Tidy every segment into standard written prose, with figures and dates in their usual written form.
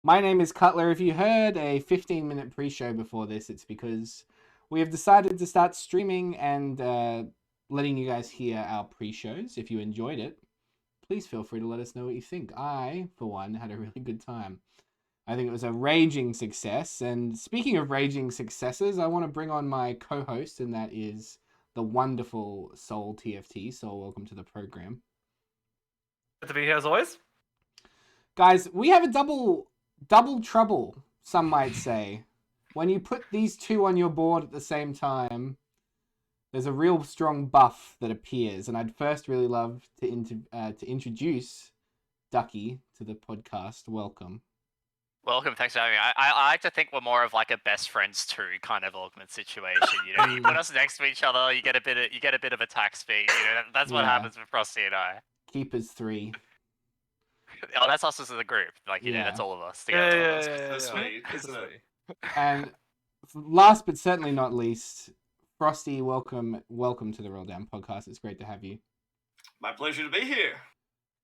My name is Cutler. If you heard a 15-minute pre-show before this, it's because we have decided to start streaming and letting you guys hear our pre-shows. If you enjoyed it, please feel free to let us know what you think. I, for one, had a really good time. I think it was a raging success. And speaking of raging successes, I want to bring on my co-host, and that is the wonderful Soul TFT. Soul, welcome to the program. Good to be here as always. Guys, we have a double trouble, some might say. When you put these two on your board at the same time, there's a real strong buff that appears. And I'd first really love to introduce Ducky to the podcast. Welcome. Welcome, thanks for having me. I like to think we're more of like a best friends too kind of augment situation. You put us next to each other, you get a bit of attack speed. That's what happens with Frosty and I. Keepers 3. Oh, that's us as a group. That's all of us together. Yeah. Sweet, isn't it? And last but certainly not least, Frosty, welcome to the Roll Down podcast. It's great to have you. My pleasure to be here.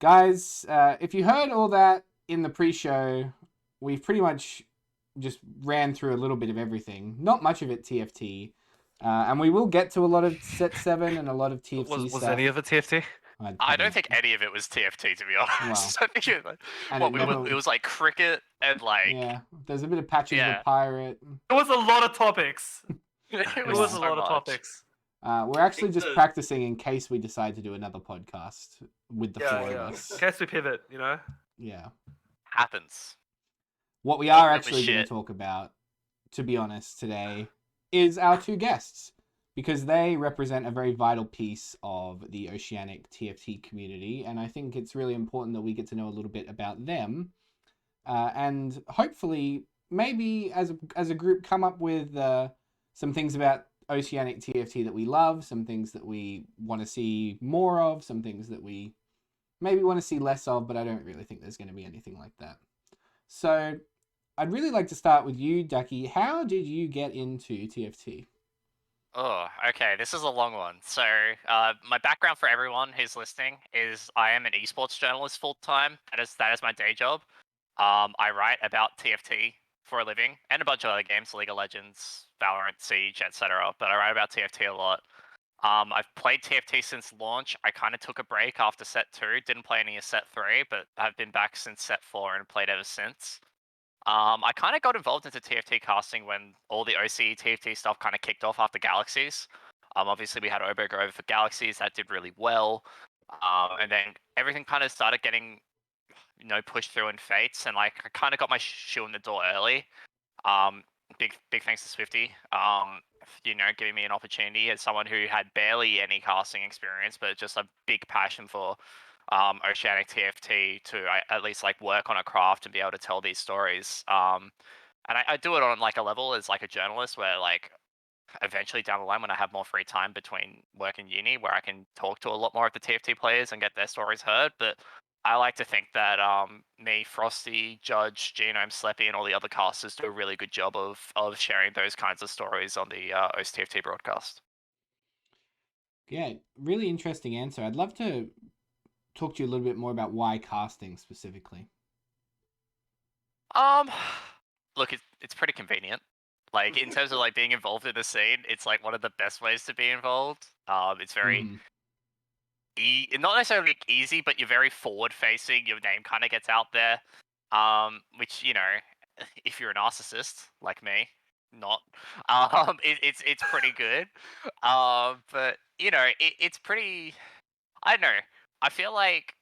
Guys, if you heard all that in the pre-show, we've pretty much just ran through a little bit of everything. Not much of it TFT. And we will get to a lot of Set 7 and a lot of TFT Was stuff. any of it TFT? I don't think any of it was TFT, to be honest. Well, I think it was like cricket and like... Yeah, there's a bit of Patches of Pirate. It was a lot of topics. It was a lot of topics. We're actually just practicing in case we decide to do another podcast with the four of us. In case we pivot, Yeah. Happens. What we are actually going to talk about, to be honest, today, is our two guests. Because they represent a very vital piece of the Oceanic TFT community. And I think it's really important that we get to know a little bit about them. And hopefully, maybe as a group, come up with some things about Oceanic TFT that we love, some things that we want to see more of, some things that we maybe want to see less of, but I don't really think there's going to be anything like that. So I'd really like to start with you, Ducky. How did you get into TFT? Oh, okay. This is a long one. So, my background for everyone who's listening is I am an esports journalist full time. That is my day job. I write about TFT for a living and a bunch of other games, League of Legends, Valorant, Siege, etc. But I write about TFT a lot. I've played TFT since launch. I kind of took a break after Set 2. Didn't play any of Set 3, but I've been back since Set 4 and played ever since. I kind of got involved into TFT casting when all the OCE TFT stuff kind of kicked off after Galaxies. Obviously, we had Obo go over for Galaxies. That did really well. And then everything kind of started getting, pushed through in Fates. And, I kind of got my shoe in the door early. Big thanks to Swifty, giving me an opportunity as someone who had barely any casting experience, but just a big passion for Oceanic TFT to at least work on a craft and be able to tell these stories. And I do it on a level as a journalist where eventually down the line when I have more free time between work and uni where I can talk to a lot more of the TFT players and get their stories heard. But I like to think that me, Frosty, Judge, Genome, Sleppy, and all the other casters do a really good job of sharing those kinds of stories on the OCE broadcast. Yeah, really interesting answer. I'd love to talk to you a little bit more about why casting specifically. Look, it's pretty convenient. In terms of being involved in the scene, it's one of the best ways to be involved. It's very not necessarily easy, but you're very forward facing. Your name kind of gets out there, which if you're a narcissist like me, not it's pretty good. But it's pretty. I don't know. I feel like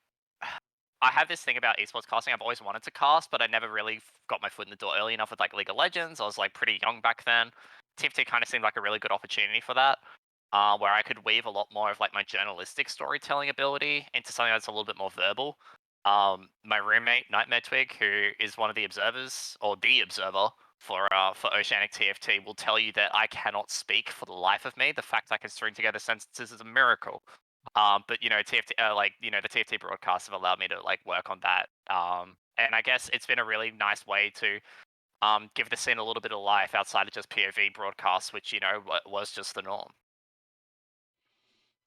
I have this thing about esports casting. I've always wanted to cast, but I never really got my foot in the door early enough with League of Legends. I was pretty young back then. TFT kind of seemed like a really good opportunity for that, where I could weave a lot more of my journalistic storytelling ability into something that's a little bit more verbal. My roommate Nightmare Twig, who is one of the observers or the observer for Oceanic TFT, will tell you that I cannot speak for the life of me. The fact I can string together sentences is a miracle. But TFT, the TFT broadcasts have allowed me to work on that. And I guess it's been a really nice way to give the scene a little bit of life outside of just POV broadcasts, which was just the norm.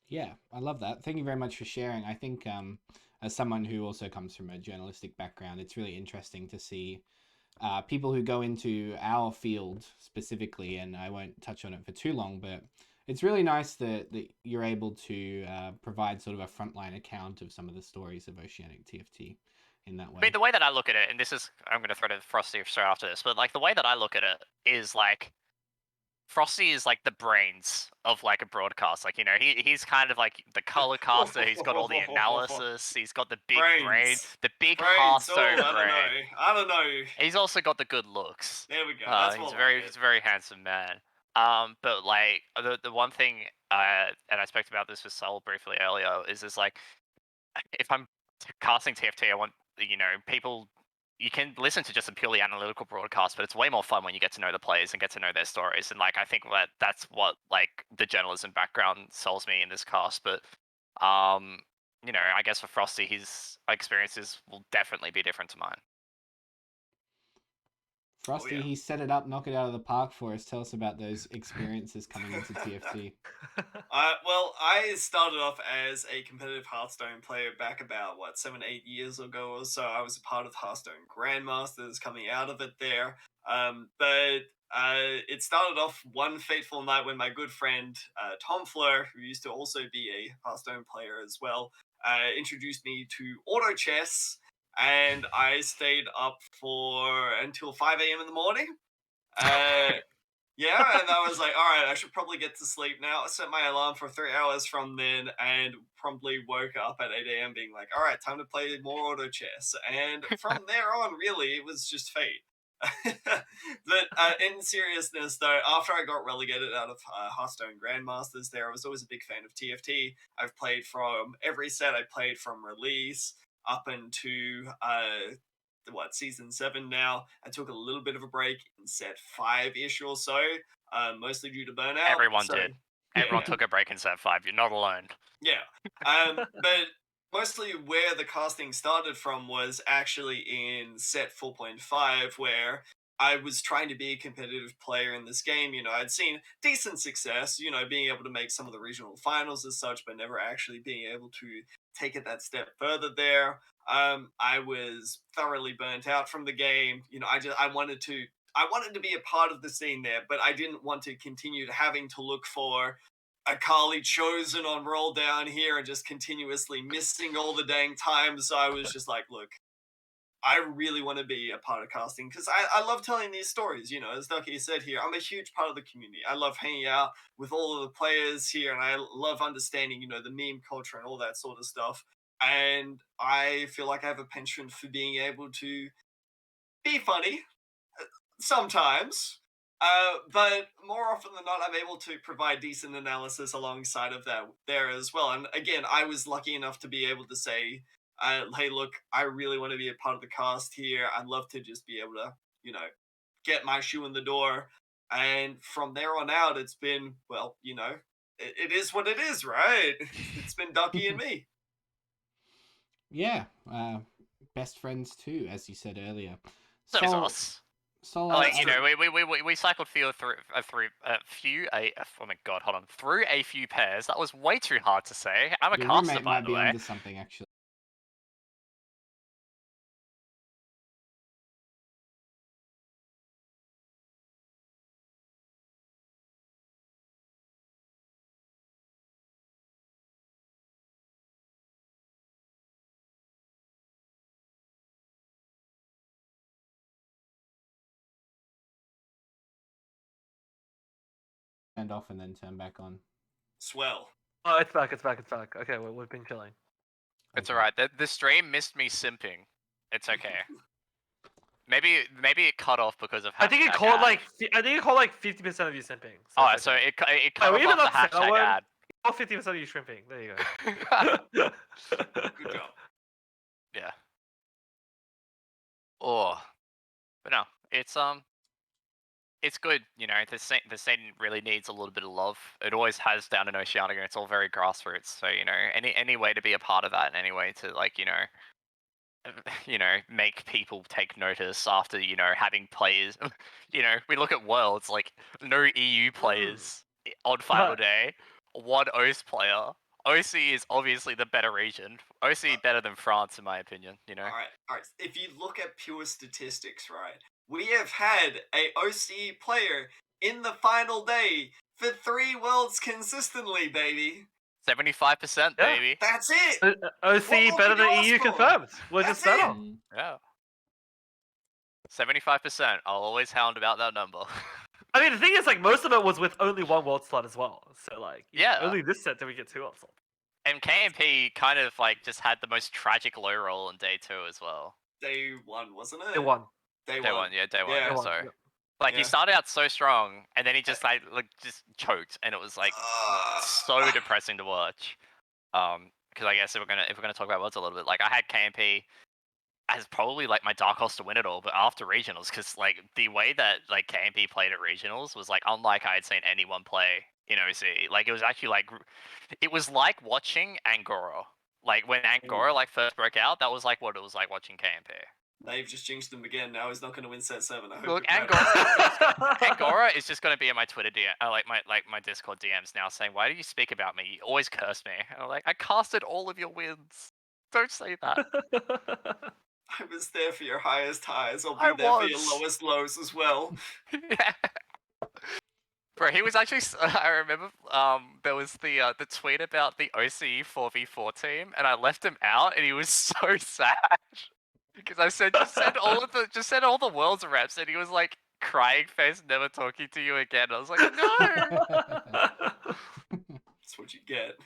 Yeah, I love that. Thank you very much for sharing. I think as someone who also comes from a journalistic background, it's really interesting to see people who go into our field specifically, and I won't touch on it for too long, but it's really nice that you're able to provide sort of a frontline account of some of the stories of Oceanic TFT in that way. I mean, the way that I look at it, and this is, I'm going to throw to Frosty straight after this, but like the way that I look at it is like, Frosty is like the brains of like a broadcast. Like, you know, he's kind of like the color caster. He's got all the analysis. He's got the big brain, the big Hearthstone brain. I don't know. He's also got the good looks. There we go. That's He's a very handsome man. But like the one thing, and I spoke about this with Sol briefly earlier, is like, if I'm casting TFT, I want, you know, people. You can listen to just a purely analytical broadcast, but it's way more fun when you get to know the players and get to know their stories. And like, I think that's what like the journalism background sells me in this cast. But you know, I guess for Frosty, his experiences will definitely be different to mine. Frosty, he set it up, knock it out of the park for us. Tell us about those experiences coming into TFT. Well, I started off as a competitive Hearthstone player back about, 7-8 years ago or so. I was a part of Hearthstone Grandmasters, coming out of it there. But it started off one fateful night when my good friend Tom Fleur, who used to also be a Hearthstone player as well, introduced me to auto chess. And I stayed up until 5 a.m. in the morning. Yeah, and I was like, all right, I should probably get to sleep now. I set my alarm for 3 hours from then and promptly woke up at 8 a.m. being like, all right, time to play more auto chess. And from there on, really, it was just fate. But in seriousness, though, after I got relegated out of Hearthstone Grandmasters there, I was always a big fan of TFT. I've played from every set. I played from release up into season 7 now. I took a little bit of a break in set 5-ish or so, mostly due to burnout. Everyone did. Everyone took a break in set 5. You're not alone. Yeah. But mostly where the casting started from was actually in set 4.5, where I was trying to be a competitive player in this game. You know, I'd seen decent success, you know, being able to make some of the regional finals as such, but never actually being able to take it that step further there. I was thoroughly burnt out from the game. You know, I wanted to be a part of the scene there, but I didn't want to continue having to look for Akali chosen on roll down here and just continuously missing all the dang times. So I was just like, look, I really want to be a part of casting because I love telling these stories. You know, as Dvcky said here, I'm a huge part of the community. I love hanging out with all of the players here, and I love understanding, you know, the meme culture and all that sort of stuff. And I feel like I have a penchant for being able to be funny sometimes. But more often than not, I'm able to provide decent analysis alongside of that there as well. And again, I was lucky enough to be able to say, hey, look, I really want to be a part of the cast here. I'd love to just be able to, you know, get my shoe in the door. And from there on out, it's been, well, you know, it is what it is, right? It's been Dvcky and me. Yeah, best friends too, as you said earlier. So is us. So like, you know, we cycled through oh my god, hold on, through a few pairs. That was way too hard to say. I'm a caster, by the way. Onto something, actually. Turned off and then turn back on. Swell. Oh, it's back. Okay, we've been chilling. It's alright. The stream missed me simping. It's okay. Maybe it cut off because of hashtag I think it called like 50% of you simping. So so it cut off the hashtag ad. 50% of you shrimping. There you go. Good job. Yeah. Oh, but no, it's good. You know, the scene really needs a little bit of love. It always has down in Oceanic, and it's all very grassroots. So, you know, any way to be a part of that, and any way to, like, you know, make people take notice after, you know, having players. You know, we look at Worlds, like, no EU players on Final Day, one OCE player. OCE is obviously the better region. OCE better than France, in my opinion. You know. All right. If you look at pure statistics, right? we have had a OCE player in the final day for 3 worlds consistently, baby. 75%, Yeah. baby. That's it. OC more better can than you ask EU for? confirmed. We're That's just better. Mm. Yeah. 75%. I'll always hound about that number. I mean, the thing is, like, most of it was with only one world slot as well. So, like, Yeah. only this set did we get 2 world slots. And KMP kind of like just had the most tragic low roll on day 2 as well. Day 1, wasn't it? They won. Day Day 1. one, yeah, day one. Yeah. Yeah, They won, sorry. yeah. Like he Yeah. started out so strong, and then he just like just choked, and it was like so depressing to watch. Because I guess if we're gonna talk about worlds a little bit, like I had KMP as probably like my dark horse to win it all, but after regionals, because like the way that like KMP played at regionals was like unlike I had seen anyone play in OC. Like it was actually like it was like watching Angora. Like when Angora like first broke out, that was like what it was like watching KMP. Now you've just jinxed him again. Now he's not going to win set 7. I hope Look, you're proud. Angora is just going to be in my Twitter DM, my Discord DMs now, saying, "Why do you speak about me? You always curse me." And I'm like, "I casted all of your wins. Don't say that." I was there for your highest highs. I'll be I there for your was. lowest lows as well. Yeah. Bro, he was actually. I remember. There was the tweet about the OCE 4v4 team, and I left him out, and he was so sad because I said just send all the world's reps, and he was like crying face, never talking to you again. I was like, no. That's what you get.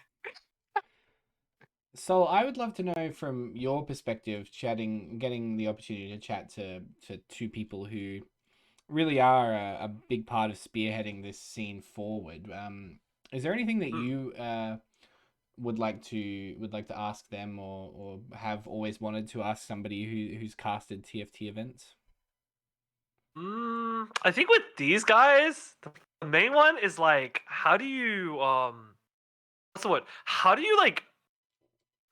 So I would love to know from your perspective, getting the opportunity to chat to 2 people who really are a big part of spearheading this scene forward. Is there anything that you would like to ask them, or have always wanted to ask somebody who's casted TFT events? I think with these guys, the main one is like, how do you what's the word? How do you like?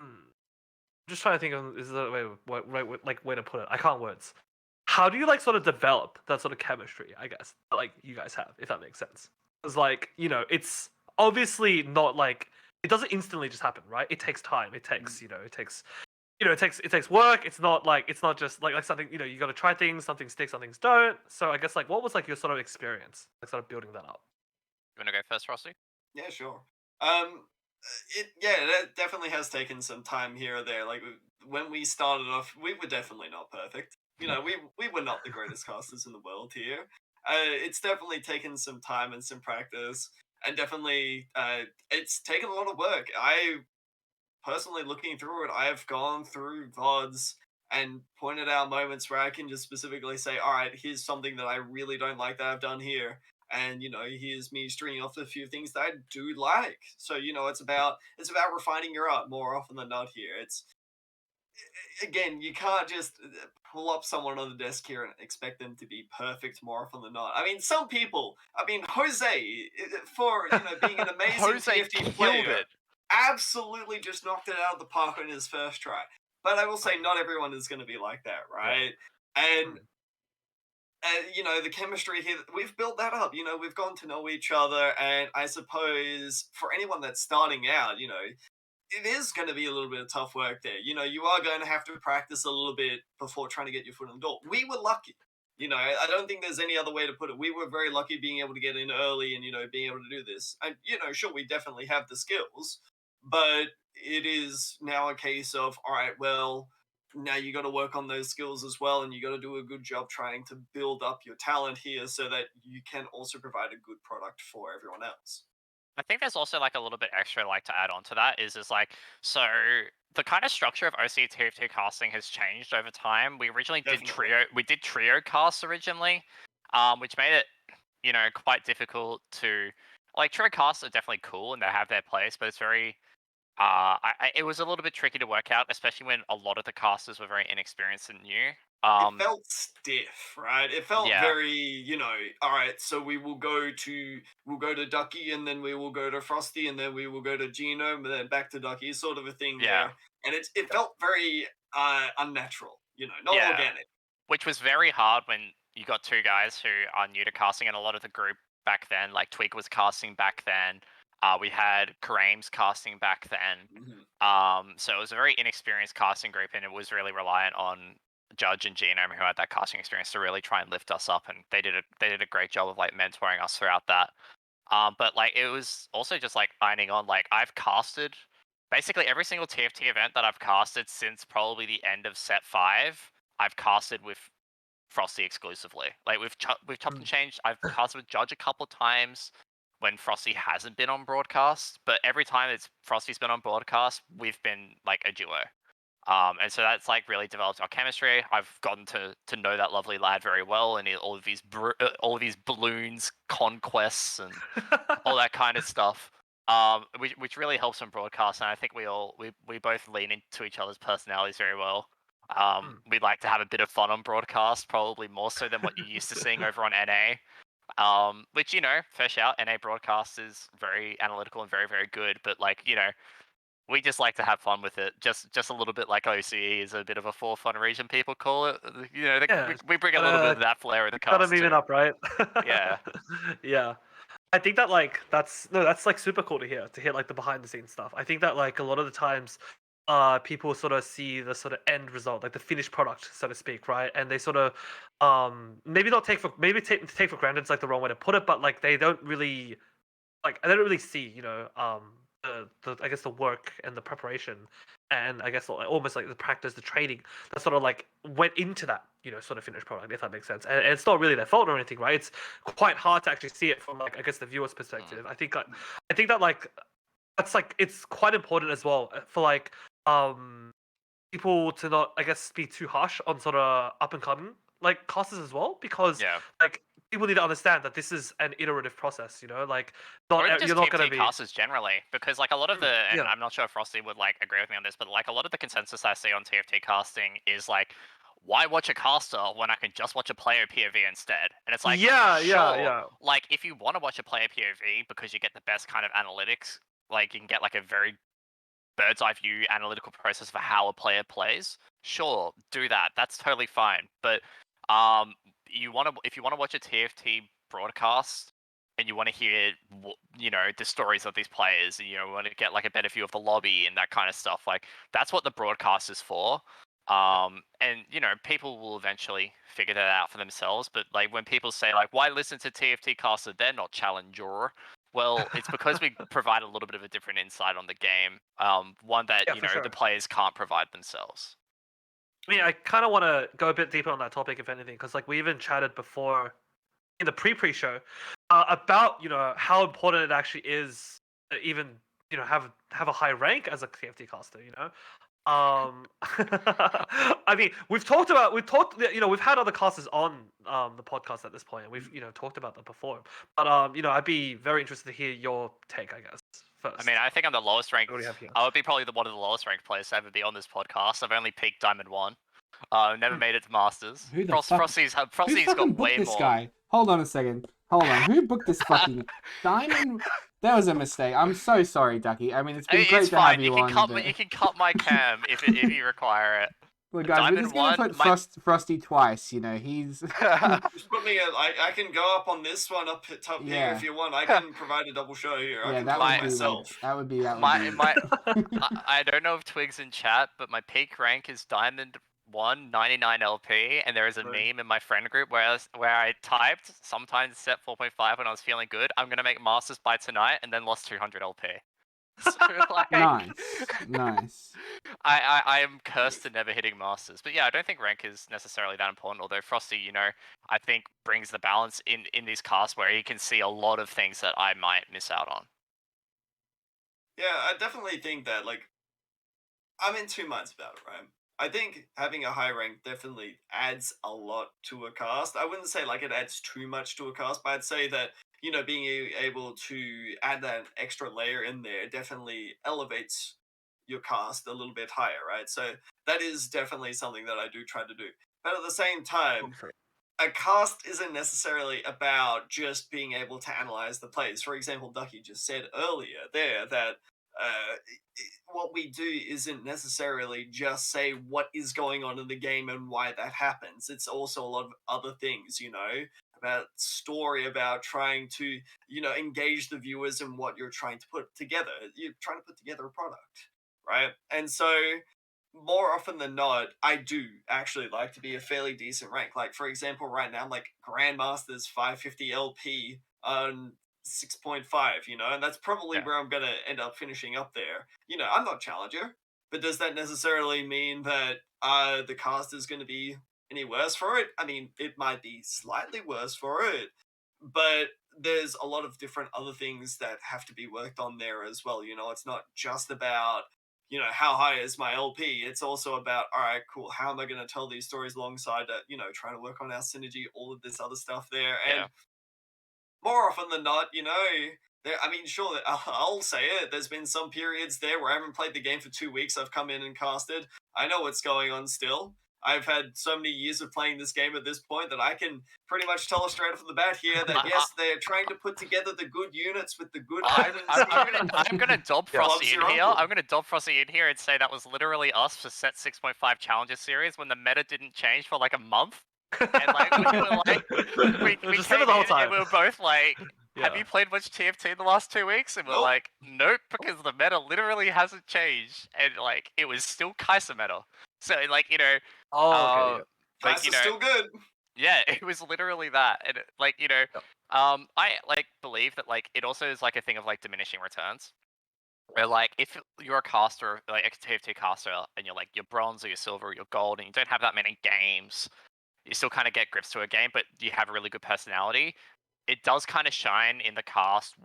I'm just trying to think of is the way to put it. I can't words. How do you like sort of develop that sort of chemistry? I guess like you guys have, if that makes sense. Because like it's obviously not like it doesn't instantly just happen, right? It takes time. It takes it takes work. It's not just like something you got to try things. Some things stick, some things don't. So I guess like what was like your sort of experience, like sort of building that up? You want to go first, Frosty? Yeah, sure. That definitely has taken some time here or there. Like when we started off, we were definitely not perfect. We were not the greatest casters in the world here. It's definitely taken some time and some practice, and definitely it's taken a lot of work. I personally, looking through it, I have gone through VODs and pointed out moments where I can just specifically say, all right, here's something that I really don't like that I've done here. And here's me stringing off a few things that I do like. So it's about refining your art more often than not here. It's again, you can't just pull up someone on the desk here and expect them to be perfect more often than not. I mean, some people. I mean, Jose, for being an amazing Jose TFT killed player, it. absolutely just knocked it out of the park on his first try. But I will say, not everyone is going to be like that, right? Yeah. And the chemistry here, we've built that up. We've gotten to know each other, and I suppose for anyone that's starting out, it is going to be a little bit of tough work there. You are going to have to practice a little bit before trying to get your foot in the door. We were lucky. I don't think there's any other way to put it. We were very lucky being able to get in early and, being able to do this. And, sure, we definitely have the skills, but it is now a case of, all right, well, now you got to work on those skills as well, and you got to do a good job trying to build up your talent here so that you can also provide a good product for everyone else. I think there's also like a little bit extra like to add on to that is like, so the kind of structure of OCE TFT casting has changed over time. We originally did trio casts originally, which made it quite difficult to like. Trio casts are definitely cool and they have their place, but it's very it was a little bit tricky to work out, especially when a lot of the casters were very inexperienced and new. It felt stiff, right? It felt very, all right, so we'll go to Dvcky, and then we will go to Frostee, and then we will go to Genome, and then back to Dvcky, sort of a thing there. And it felt very unnatural, not organic. Which was very hard when you got 2 guys who are new to casting, and a lot of the group back then, like Twig was casting back then. We had Kareem's casting back then. Mm-hmm. So it was a very inexperienced casting group, and it was really reliant on Judge and Genome, who had that casting experience, to really try and lift us up, and they did a great job of like mentoring us throughout that. But like it was also just like ironing on. Like I've casted basically every single TFT event that I've casted since probably the end of set 5. I've casted with Frostee exclusively. Like we've chopped and changed. I've casted with Judge a couple of times when Frostee hasn't been on broadcast, but every time it's Frostee's been on broadcast, we've been like a duo. And so that's like really developed our chemistry. I've gotten to know that lovely lad very well, and all of these balloons, conquests, and all that kind of stuff. Which really helps on broadcast, and I think we both lean into each other's personalities very well. We like to have a bit of fun on broadcast, probably more so than what you're used to seeing over on NA. Which, fair shout, NA broadcast is very analytical and very, very good, but like, we just like to have fun with it. Just a little bit like OCE is a bit of a for fun region, people call it. We bring a little bit of that flair in the cast. Gotta meme it up, right? Yeah. Yeah. I think that like that's like super cool to hear like the behind the scenes stuff. I think that like a lot of the times people sort of see the sort of end result, like the finished product, so to speak, right? And they sort of maybe not take for take for granted, it's like the wrong way to put it, but like they don't really see, the I guess the work and the preparation, and I guess almost like the practice, the training that sort of like went into that, sort of finished product, if that makes sense. And it's not really their fault or anything, right? It's quite hard to actually see it from like I guess the viewer's perspective. I think that like that's like it's quite important as well for like people to not, I guess, be too harsh on sort of up and coming like casters as well, because like people need to understand that this is an iterative process, like Or even just you're not TFT going to be casters generally, because like a lot of the, and I'm not sure if Frosty would like agree with me on this, but like a lot of the consensus I see on TFT casting is like, why watch a caster when I can just watch a player POV instead? And it's like, sure, like if you want to watch a player POV because you get the best kind of analytics, like you can get like a very bird's eye view analytical process for how a player plays, sure, do that. That's totally fine. But if you want to watch a TFT broadcast and you want to hear the stories of these players, and want to get like a better view of the lobby and that kind of stuff, like that's what the broadcast is for. And people will eventually figure that out for themselves. But like when people say like, why listen to TFT caster, they're not challenger. Well, it's because we provide a little bit of a different insight on the game, one that the players can't provide themselves. I mean, I kind of want to go a bit deeper on that topic, if anything, because like we even chatted before in the pre-show about how important it actually is to even have a high rank as a TFT caster. I mean, we've had other casters on the podcast at this point, and we've talked about that before. But I'd be very interested to hear your take, I guess. First. I mean, I think I'm the lowest ranked. I would be probably one of the lowest ranked players to ever be on this podcast. I've only peaked Diamond 1. Never made it to Masters. Frostee's got way this more. Guy? Hold on a second. Hold on. Who booked this fucking Diamond? That was a mistake. I'm so sorry, Ducky. I mean, it's been great to have you on. You can cut my cam if you require it. Look, guys, we're just gonna put Frostee twice. He's. Just put me. I can go up on this one up here if you want. I can provide a double show here. Yeah, I can that would be myself. That would be. I don't know if Twigs in chat, but my peak rank is Diamond 1 99 LP, and there is a meme in my friend group where I typed sometimes set 4.5 when I was feeling good. I'm gonna make Masters by tonight, and then lost 200 LP. So, like, nice. I am cursed to never hitting Masters, but yeah, I don't think rank is necessarily that important. Although Frostee, I think brings the balance in these casts where he can see a lot of things that I might miss out on. Yeah, I definitely think that I'm in 2 minds about it, right? I think having a high rank definitely adds a lot to a cast. I wouldn't say it adds too much to a cast, but I'd say that being able to add that extra layer in there definitely elevates your cast a little bit higher, right? So that is definitely something that I do try to do. But at the same time, a cast isn't necessarily about just being able to analyze the plays. For example, Ducky just said earlier there that what we do isn't necessarily just say what is going on in the game and why that happens. It's also a lot of other things, about story, about trying to, engage the viewers in what you're trying to put together. You're trying to put together a product, right? And so more often than not, I do actually like to be a fairly decent rank. Like, for example, right now I'm like Grandmaster's 550 LP on 6.5, and that's probably Yeah. where I'm gonna end up finishing up there. I'm not Challenger, but does that necessarily mean that the cast is gonna be any worse for it? I mean, it might be slightly worse for it, but there's a lot of different other things that have to be worked on there as well. It's not just about how high is my LP. It's also about, all right, cool, how am I going to tell these stories alongside trying to work on our synergy, all of this other stuff there. And Yeah. more often than not, I mean, sure, I'll say it. There's been some periods there where I haven't played the game for 2 weeks. I've come in and casted. I know what's going on still. I've had so many years of playing this game at this point that I can pretty much tell us straight off the bat here that yes, they're trying to put together the good units with the good items. I'm gonna dob Frosty in here. uncle. I'm gonna dob Frosty in here and say that was literally us for set 6.5 Challenger Series when the meta didn't change for like a month. And like we were like, we just came the whole in time. and we were both like, have Yeah. you played much TFT in the last 2 weeks? And we're Nope. like, nope, because the meta literally hasn't changed, and like it was still Kai'Sa meta. So like Oh, okay. Yeah. like Kai'Sa's still good. yeah, it was literally that, and like Yep. I like believe that like it also is like a thing of like diminishing returns. Where like if you're a caster, like a TFT caster, and you're like you're bronze or you're silver or you're gold, and you don't have that many games, you still kind of get grips to a game, but you have a really good personality. It does kind of shine in the cast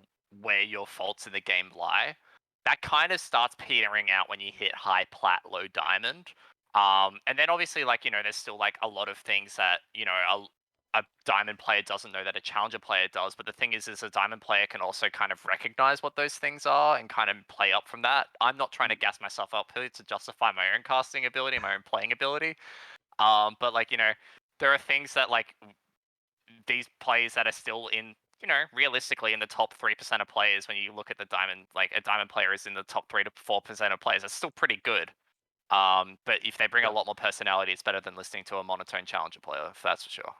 where your faults in the game lie. That kind of starts petering out when you hit high plat, low diamond. And then obviously, like, there's still like a lot of things that, a diamond player doesn't know that a challenger player does. But the thing is a diamond player can also kind of recognize what those things are and kind of play up from that. I'm not trying to gas myself up here to justify my own casting ability, my own playing ability. But like, there are things that like these players that are still in, realistically in the top 3% of players. When you look at the diamond, like a diamond player is in the top 3 to 4% of players. That's still pretty good. But if they bring a lot more personality, it's better than listening to a monotone challenger player. That's for sure.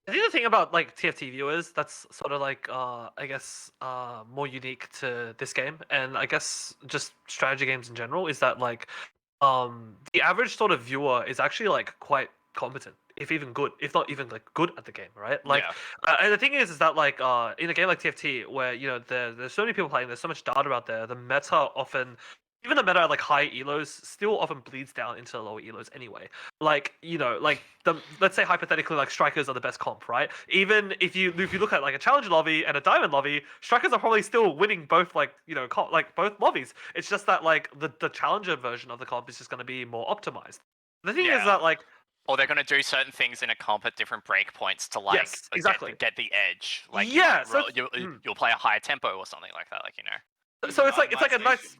I think the thing about like TFT viewers that's sort of like I guess more unique to this game, and I guess just strategy games in general, is that like the average sort of viewer is actually like quite competent, if even good, if not even like good at the game, right? Like and the thing is that like in a game like TFT where there's so many people playing, there's so much data out there, the meta often, even the meta at like high elos still often bleeds down into lower elos anyway. Like like let's say hypothetically like strikers are the best comp, right? Even if you look at like a challenger lobby and a diamond lobby, strikers are probably still winning both like like both lobbies. It's just that like the challenger version of the comp is just going to be more optimized. The thing is that like, or they're going to do certain things in a comp at different breakpoints to like yes, exactly. get the edge. Like yeah, you'll play a higher tempo or something like that. Like So it's like a nice.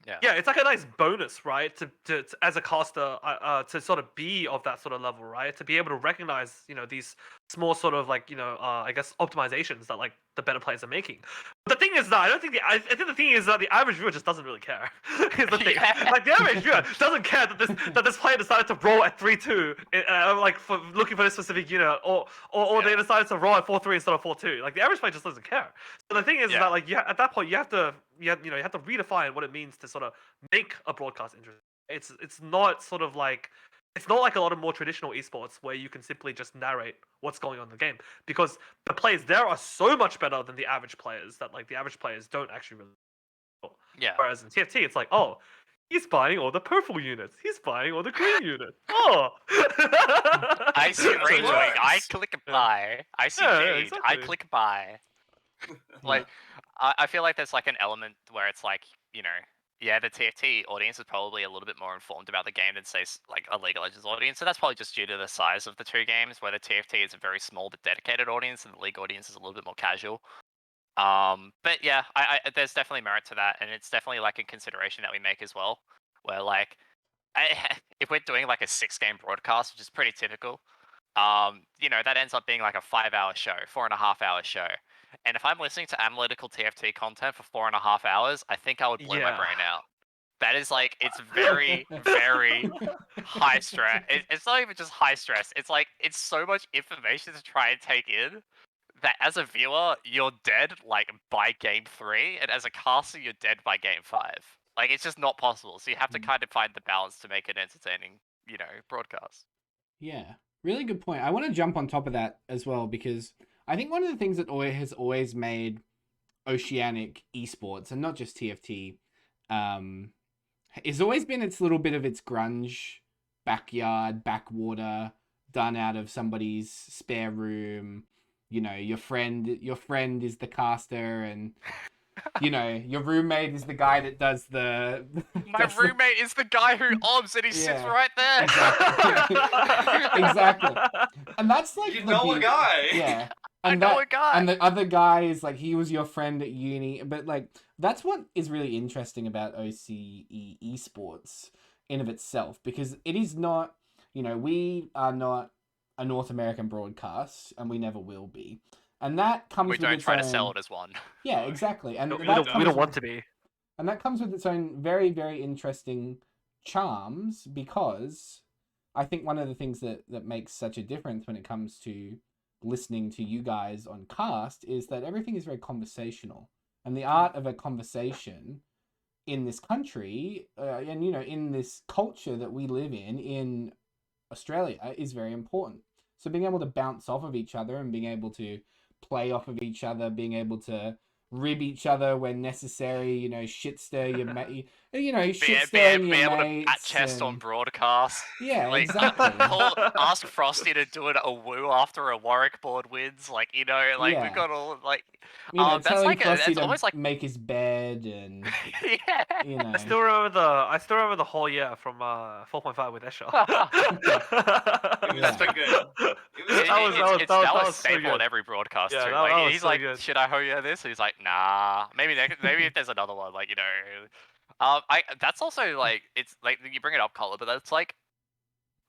Yeah, it's like a nice bonus, right? To as a caster, to sort of be of that sort of level, right? To be able to recognize, these small sort of like, I guess optimizations that like the better players are making. But the thing is that I think the thing is that the average viewer just doesn't really care. Is the thing. Like the average viewer doesn't care that this player decided to roll at 3-2, like for looking for this specific unit, or they decided to roll at 4-3 instead of 4-2. Like the average player just doesn't care. So the thing is that like at that point you have to redefine what it means to sort of make a broadcast interesting. It's not sort of like, it's not like a lot of more traditional esports where you can simply just narrate what's going on in the game, because the players there are so much better than the average players that like the average players don't actually really know. Yeah. Whereas in TFT it's like, oh, he's buying all the purple units, he's buying all the green units. Oh, I see Ray doing. I works. click buy. I see Yeah, Jade. I exactly. click buy. Like, I feel like there's like an element where it's like, the TFT audience is probably a little bit more informed about the game than say like a League of Legends audience. So that's probably just due to the size of the two games, where the TFT is a very small but dedicated audience, and the League audience is a little bit more casual. But yeah, I there's definitely merit to that, and it's definitely like a consideration that we make as well. Where like, if we're doing like a 6-game broadcast, which is pretty typical, that ends up being like a 5-hour show, 4.5-hour show. And if I'm listening to analytical TFT content for 4.5 hours, I think I would blow my brain out. That is like, it's very, very high stress. It's not even just high stress. It's like, it's so much information to try and take in that as a viewer, you're dead like by game 3, and as a caster, you're dead by game 5. Like it's just not possible. So you have to Mm. kind of find the balance to make it entertaining, broadcast. Yeah, really good point. I want to jump on top of that as well because I think one of the things that has always made Oceanic esports and not just TFT, it's always been its little bit of its grunge backyard, backwater, done out of somebody's spare room. Your friend is the caster, and your roommate is the guy that does the. My roommate is the guy who obs, and he sits Yeah, right there. Exactly. And that's like a guy. Yeah. I know a guy. And the other guy is like, he was your friend at uni. But like, that's what is really interesting about OCE esports in of itself, because it is not, we are not a North American broadcast, and we never will be. And that comes We with don't its try own... to sell it as one. Yeah, exactly. And we that don't want to be. And that comes with its own very, very interesting charms, because I think one of the things that makes such a difference when it comes to listening to you guys on cast is that everything is very conversational, and the art of a conversation in this country, and in this culture that we live in Australia, is very important. So being able to bounce off of each other and being able to play off of each other, being able to rib each other when necessary, shit stir your mate, shit stirring your able mates, to bat chest on broadcast. Yeah, Like, exactly. Ask Frosty to do a woo after a Warwick board wins. Like, we've got all like. That's telling like Frosty it's to almost like make his bed, and yeah. I still remember the whole year from 4.5 with Escher. It was so good. That was a so staple good. in every broadcast Yeah, too. that was He's so like, good. should I hoya this? He's like, nah. Maybe if there's another one, that's also like, it's like you bring it up, Colin, but that's like,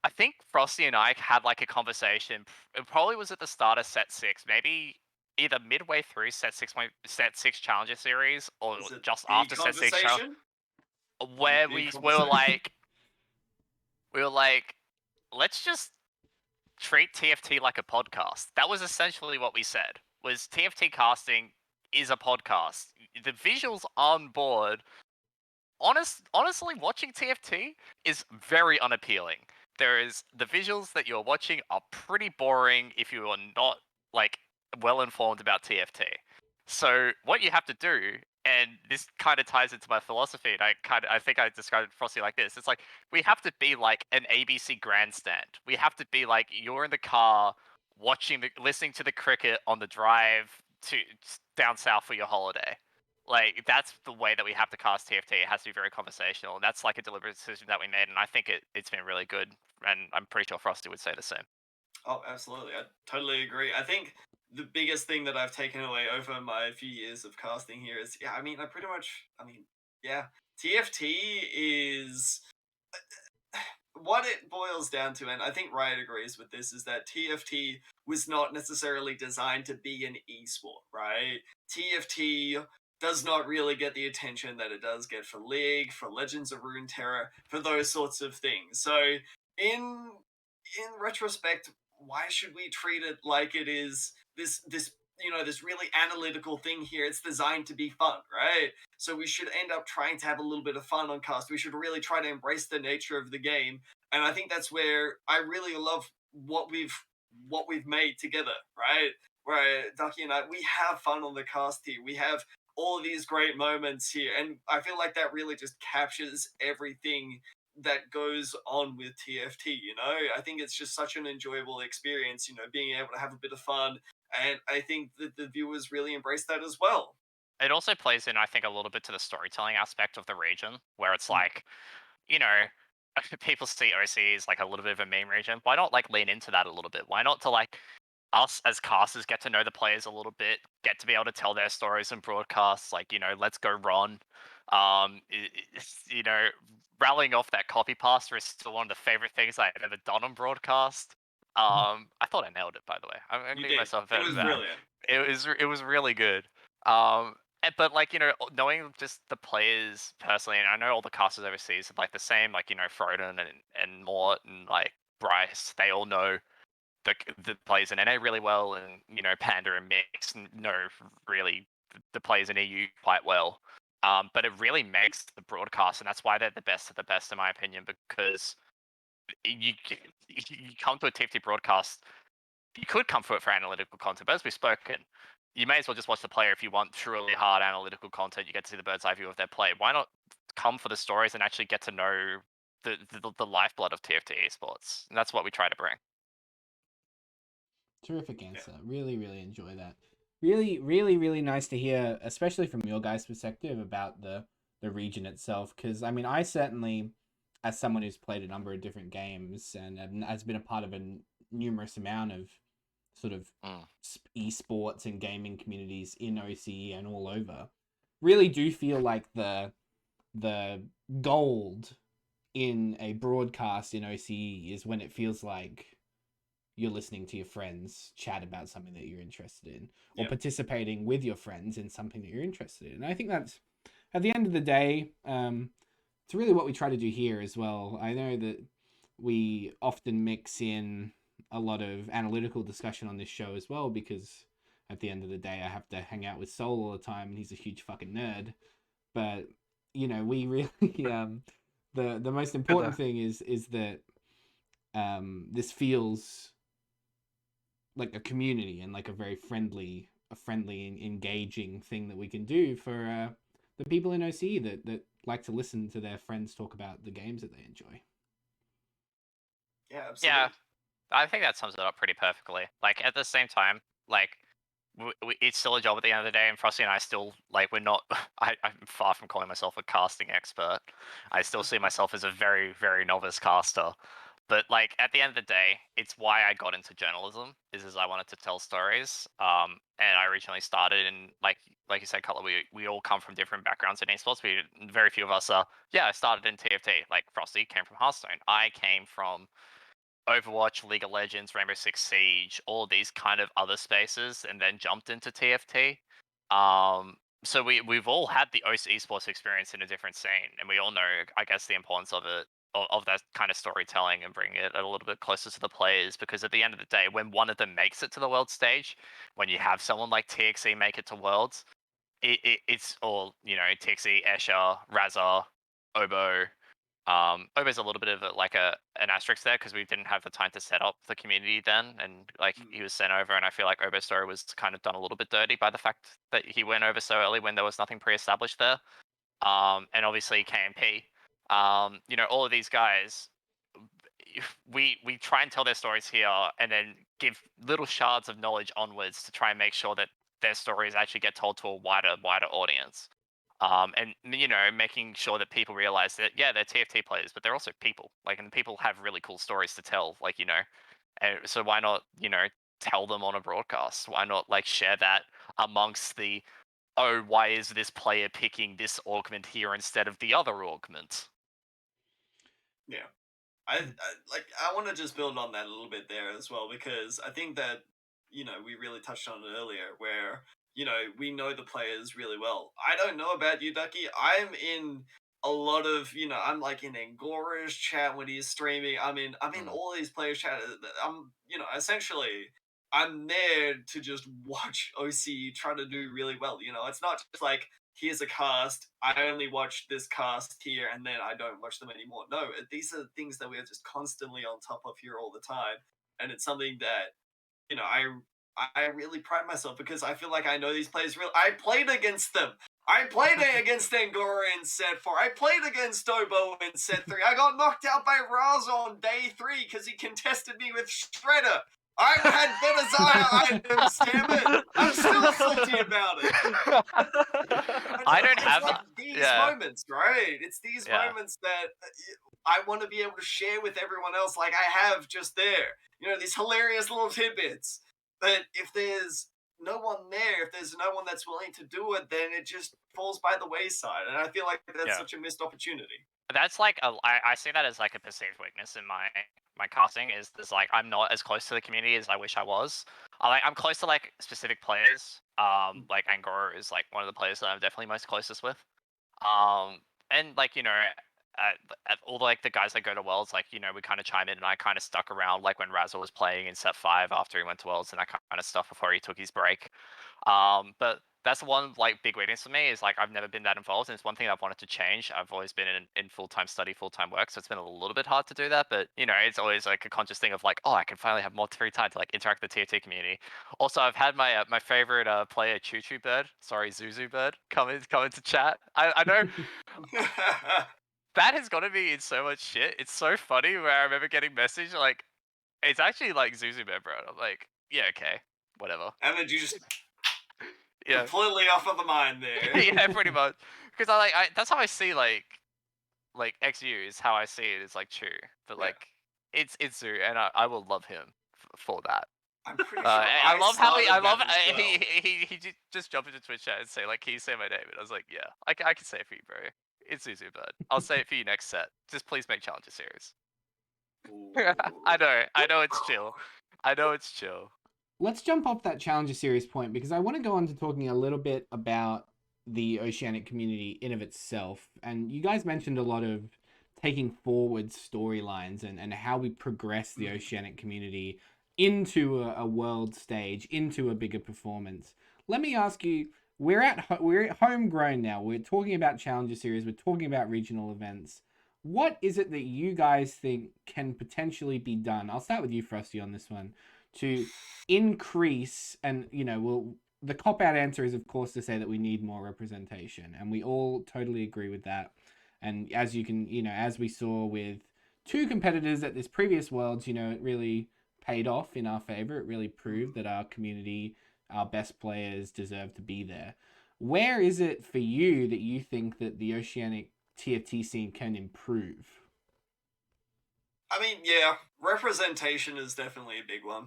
I think Frosty and I had like a conversation. It probably was at the start of set 6, maybe either midway through set 6 Challenger series, or Was it just the after set 6 conversation? where The we conversation? were like, let's just treat TFT like a podcast. That was essentially what we said. Was TFT casting is a podcast. The visuals on board, honestly, watching TFT is very unappealing. The visuals that you're watching are pretty boring if you are not like well informed about TFT. So what you have to do, and this kind of ties into my philosophy, and I think I described Frosty like this. It's like, we have to be like an ABC grandstand. We have to be like, you're in the car listening to the cricket on the drive to down south for your holiday. Like, that's the way that we have to cast TFT. It has to be very conversational, and that's like a deliberate decision that we made, and I think it's been really good, and I'm pretty sure Frosty would say the same. Oh, absolutely. I totally agree. I think the biggest thing that I've taken away over my few years of casting here is, TFT is what it boils down to, and I think Riot agrees with this, is that TFT was not necessarily designed to be an esport, right? TFT does not really get the attention that it does get for League, for Legends of Runeterra, for those sorts of things. So, in retrospect, why should we treat it like it is this really analytical thing here? It's designed to be fun, right? So we should end up trying to have a little bit of fun on cast. We should really try to embrace the nature of the game, and I think that's where I really love what we've made together, right? Where Dvcky and I, we have fun on the cast here. We have all of these great moments here, and I feel like that really just captures everything that goes on with TFT. I think it's just such an enjoyable experience, being able to have a bit of fun, and I think that the viewers really embrace that as well. It also plays in, I think, a little bit to the storytelling aspect of the region, where it's like, people see OCE as like a little bit of a meme region. Why not like lean into that a little bit? Why not to like us as casters get to know the players a little bit, get to be able to tell their stories and broadcasts, like, let's go Ron. Rallying off that copy pasta is still one of the favorite things I've ever done on broadcast. I thought I nailed it, by the way. I'm giving myself a It was brilliant. It was really good. But like, knowing just the players personally, and I know all the casters overseas are like the same, like, Froden and Mort and like Bryce, they all know the players in NA really well, and Panda and Mix know really the players in EU quite well. But it really makes the broadcast, and that's why they're the best of the best, in my opinion, because you come to a TFT broadcast, you could come for it for analytical content, but as we've spoken, you may as well just watch the player if you want truly hard analytical content. You get to see the bird's eye view of their play. Why not come for the stories and actually get to know the lifeblood of TFT esports? And that's what we try to bring. Terrific answer. Really, really enjoy that. Really, really, really nice to hear, especially from your guys' perspective about the region itself. Because I mean, I certainly, as someone who's played a number of different games and has been a part of a numerous amount of sort of esports and gaming communities in OCE and all over, really do feel like the gold in a broadcast in OCE is when it feels like you're listening to your friends chat about something that you're interested in, or participating with your friends in something that you're interested in. And I think that's, at the end of the day, it's really what we try to do here as well. I know that we often mix in a lot of analytical discussion on this show as well, because at the end of the day, I have to hang out with Soul all the time, and he's a huge fucking nerd. But, you know, we really, the most important thing is that this feels like a community and like a very friendly and engaging thing that we can do for the people in OCE that like to listen to their friends talk about the games that they enjoy. Yeah, absolutely. Yeah, I think that sums it up pretty perfectly. Like, at the same time, like, it's still a job at the end of the day, and Frosty and I still, like, we're not, I'm far from calling myself a casting expert. I still see myself as a very, very novice caster. But, like, at the end of the day, it's why I got into journalism, is I wanted to tell stories. And I originally started in, like you said, Cutler, we all come from different backgrounds in esports. Very few of us are, I started in TFT. Like, Frosty came from Hearthstone. I came from Overwatch, League of Legends, Rainbow Six Siege, all these kind of other spaces, and then jumped into TFT. So we've all had the OCE esports experience in a different scene, and we all know, I guess, the importance of it, of that kind of storytelling and bringing it a little bit closer to the players. Because at the end of the day, when one of them makes it to the world stage, when you have someone like TXE make it to Worlds, it's all, TXE, Escher, Razor, Obo. Obo's a little bit of an asterisk there because we didn't have the time to set up the community then, and he was sent over, and I feel like Obo's story was kind of done a little bit dirty by the fact that he went over so early when there was nothing pre-established there. And obviously KMP, all of these guys, we try and tell their stories here, and then give little shards of knowledge onwards to try and make sure that their stories actually get told to a wider audience. And making sure that people realize that they're TFT players, but they're also people. And people have really cool stories to tell. And so why not tell them on a broadcast? Why not share that amongst the, oh, why is this player picking this augment here instead of the other augment? Yeah. I want to just build on that a little bit there as well, because I think that we really touched on it earlier, where we know the players really well. I don't know about you, Dvcky. I'm in a lot of I'm in Angora's chat when he's streaming. I'm in all these players' chat. I'm essentially I'm there to just watch OC try to do really well. It's not just like, here's a cast, I only watch this cast here and then I don't watch them anymore. No, these are things that we're just constantly on top of here all the time. And it's something that, I really pride myself, because I feel like I know these players real. I played against them. I played against Angora in set 4. I played against Obo in set 3. I got knocked out by Raz on day 3 because he contested me with Shredder. I had better Zaya items, damn it! I'm still salty about it. I don't have these moments, right? It's these moments that I want to be able to share with everyone else, like I have just there. These hilarious little tidbits. But if there's no one there, if there's no one that's willing to do it, then it just falls by the wayside. And I feel like that's such a missed opportunity. That's I see that as a perceived weakness in my casting, is I'm not as close to the community as I wish I was. I'm close to specific players. Angora is one of the players that I'm definitely most closest with. And all like the guys that go to Worlds, like we kind of chime in, and I kind of stuck around like when Razzle was playing in set 5 after he went to Worlds and that kind of stuff before he took his break. But that's one like big weakness for me is like I've never been that involved, and it's one thing I've wanted to change. I've always been in full-time study, full-time work, so it's been a little bit hard to do that. But it's always like a conscious thing of like, oh, I can finally have more free time to like interact with the TFT community. Also, I've had my my favorite player, Choo Choo Bird, sorry, Zuzu Bird, come into chat. I know that has got to be in so much shit. It's so funny where I remember getting message like, it's actually like Zuzu Bird, bro. I'm like, yeah, okay, whatever. And then you just Yeah. completely off of the mind there. Yeah, pretty much. Because that's how I see like XU is how I see it is like Chu, but Yeah. like it's Zu, and I will love him for that. I'm pretty sure I love how started that as well. he just jumped into Twitch chat and say like, can you say my name? And I was like, yeah, I can say it for you, bro. It's Zuzu, bud. I'll say it for you next set. Just please make challenges serious. I know it's chill. I know it's chill. Let's jump off that Challenger Series point because I want to go on to talking a little bit about the Oceanic community in of itself. And you guys mentioned a lot of taking forward storylines and how we progress the Oceanic community into a world stage, into a bigger performance. Let me ask you, we're homegrown now. We're talking about Challenger Series. We're talking about regional events. What is it that you guys think can potentially be done? I'll start with you, Frosty, on this one. To increase, and the cop-out answer is of course to say that we need more representation, and we all totally agree with that. And as you can, as we saw with 2 competitors at this previous Worlds, it really paid off in our favor. It really proved that our community, our best players deserve to be there. Where is it for you that you think that the Oceanic TFT scene can improve? I mean, yeah, representation is definitely a big one.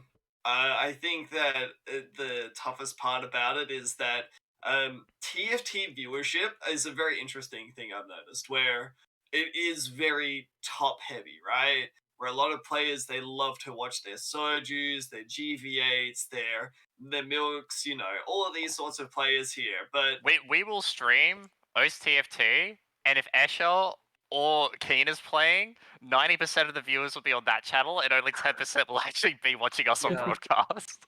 I think that the toughest part about it is that TFT viewership is a very interesting thing I've noticed, where it is very top heavy, right? Where a lot of players, they love to watch their Soju's, their GV8s, their Milks, all of these sorts of players here. But we will stream OCE TFT, and if Escher or Keen is playing, 90% of the viewers will be on that channel, and only 10% will actually be watching us on broadcast.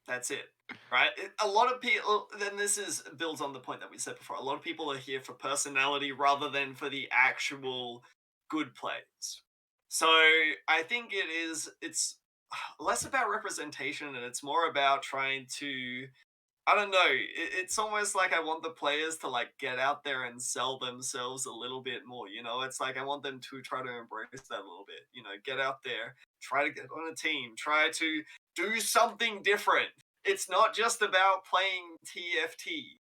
That's it, right? A lot of people, then this builds on the point that we said before. A lot of people are here for personality rather than for the actual good plays. So I think it's less about representation and it's more about trying to, I don't know, it's almost like I want the players to like get out there and sell themselves a little bit more, It's like I want them to try to embrace that a little bit, get out there, try to get on a team, try to do something different. It's not just about playing TFT.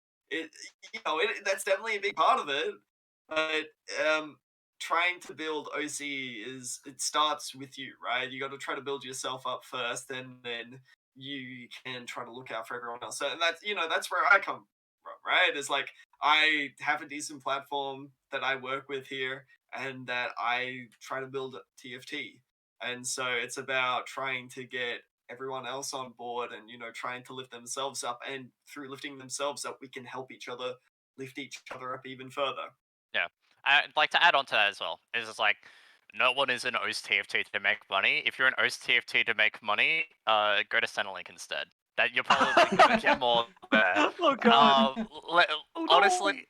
That's definitely a big part of it, but trying to build OCE it starts with you, right? You got to try to build yourself up first, and then you can try to look out for everyone else. So, and that's where I come from, right? It's like I have a decent platform that I work with here, and that I try to build TFT. And so it's about trying to get everyone else on board, and trying to lift themselves up. And through lifting themselves up, we can help each other lift each other up even further. Yeah, I'd like to add on to that as well. Is it's like, no one is an OCE TFT to make money. If you're an OCE TFT to make money, go to Centrelink instead. That you're probably gonna get more there. Oh god. Honestly,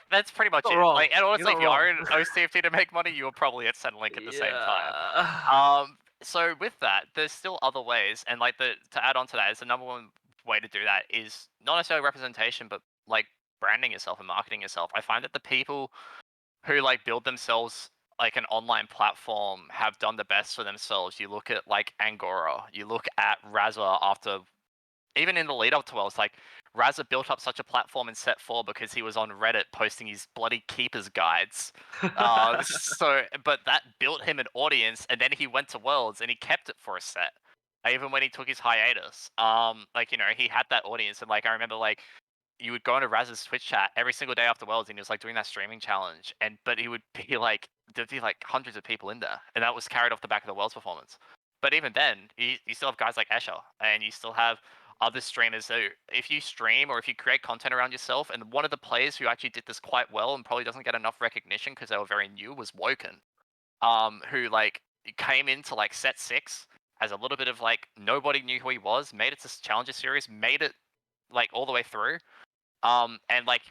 that's pretty much Not it. wrong. Like, and honestly, You're if you not are wrong. an OCE TFT to make money, you are probably at Centrelink at the same time. So with that, there's still other ways, and like to add on to that, is the number one way to do that is not necessarily representation, but like branding yourself and marketing yourself. I find that the people who like build themselves like an online platform have done the best for themselves. You look at like Angora, you look at Raza after, even in the lead up to Worlds, like Raza built up such a platform in set 4 because he was on Reddit posting his bloody keepers guides. But that built him an audience, and then he went to Worlds and he kept it for a set. Even when he took his hiatus, he had that audience, and like I remember like you would go into Raz's Twitch chat every single day after Worlds, and he was like doing that streaming challenge, but he would be like, there'd be like hundreds of people in there, and that was carried off the back of the Worlds performance. But even then, you still have guys like Escher, and you still have other streamers. So if you stream or if you create content around yourself, and one of the players who actually did this quite well and probably doesn't get enough recognition because they were very new was Woken, who like came into like set 6 as a little bit of like nobody knew who he was, made it to Challenger Series, made it like all the way through, and like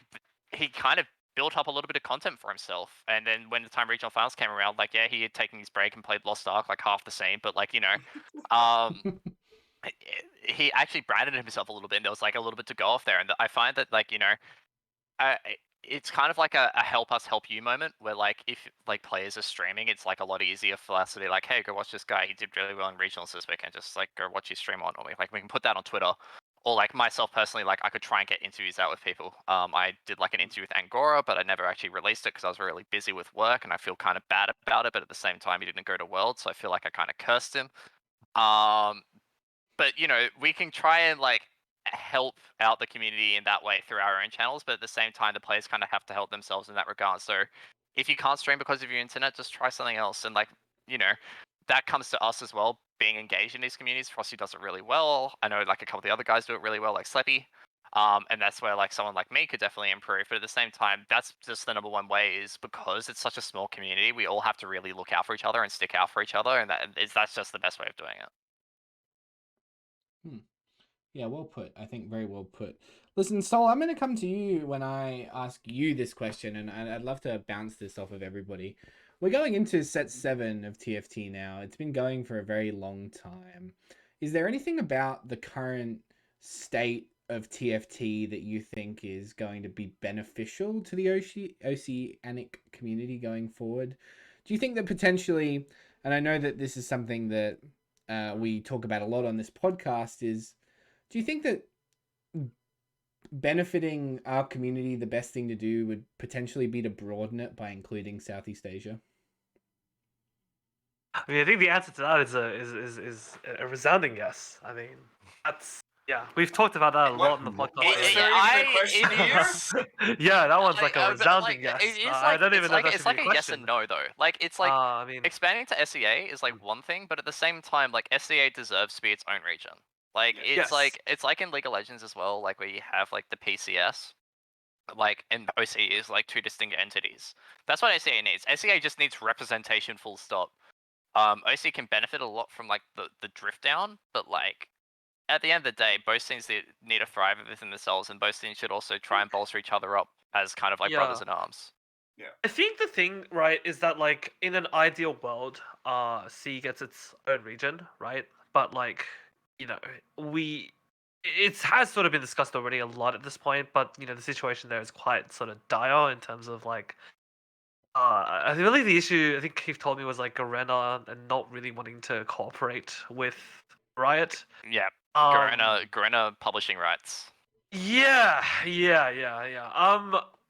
he kind of built up a little bit of content for himself. And then when the time regional finals came around, like he had taken his break and played Lost Ark like half the same, but like he actually branded himself a little bit, and there was like a little bit to go off there. And I find that like uh, it's kind of like a help us help you moment where like if like players are streaming, it's like a lot easier for us to be like, hey, go watch this guy, he did really well in regionals this weekend, just like go watch his stream on, or like we can put that on Twitter. Or like myself personally, like I could try and get interviews out with people. I did like an interview with Angora, but I never actually released it because I was really busy with work and I feel kind of bad about it. But at the same time, he didn't go to World, so I feel like I kind of cursed him. But we can try and like help out the community in that way through our own channels, but at the same time the players kind of have to help themselves in that regard. So if you can't stream because of your internet, just try something else. And like that comes to us as well, being engaged in these communities. Frostee does it really well. I know like a couple of the other guys do it really well, like Sleppy. And that's where like someone like me could definitely improve. But at the same time, that's just the number one way, is because it's such a small community, we all have to really look out for each other and stick out for each other, and that's just the best way of doing it. Yeah, well put. I think very well put. Listen, Sol, I'm going to come to you when I ask you this question, and I'd love to bounce this off of everybody. We're going into set 7 of TFT now. It's been going for a very long time. Is there anything about the current state of TFT that you think is going to be beneficial to the Oceanic community going forward? Do you think that potentially, and I know that this is something that we talk about a lot on this podcast, is do you think that benefiting our community, the best thing to do would potentially be to broaden it by including Southeast Asia? I mean, I think the answer to that is a resounding yes. I mean, we've talked about that a lot in the podcast. Is there even a question here? Yeah, that one's like a resounding yes. It is I don't even know if that it's should like be a a yes question. and no though. Like it's like I mean, expanding to SEA is like one thing, but at the same time, like SEA deserves to be its own region. Like Yes. it's like in League of Legends as well, like where you have like the PCS, like and OCE is like two distinct entities. That's what SEA needs. SEA just needs representation, full stop. OCE can benefit a lot from like the drift down, but like at the end of the day, both teams need to thrive within themselves, and both teams should also try and bolster each other up as kind of like brothers in arms. Yeah. I think the thing, right, is that like in an ideal world, C gets its own region, right? But like, it has sort of been discussed already a lot at this point, but the situation there is quite sort of dire in terms of like I think really the issue I think Keith told me was like Garena and not really wanting to cooperate with Riot. Yeah. Garena publishing rights. Yeah.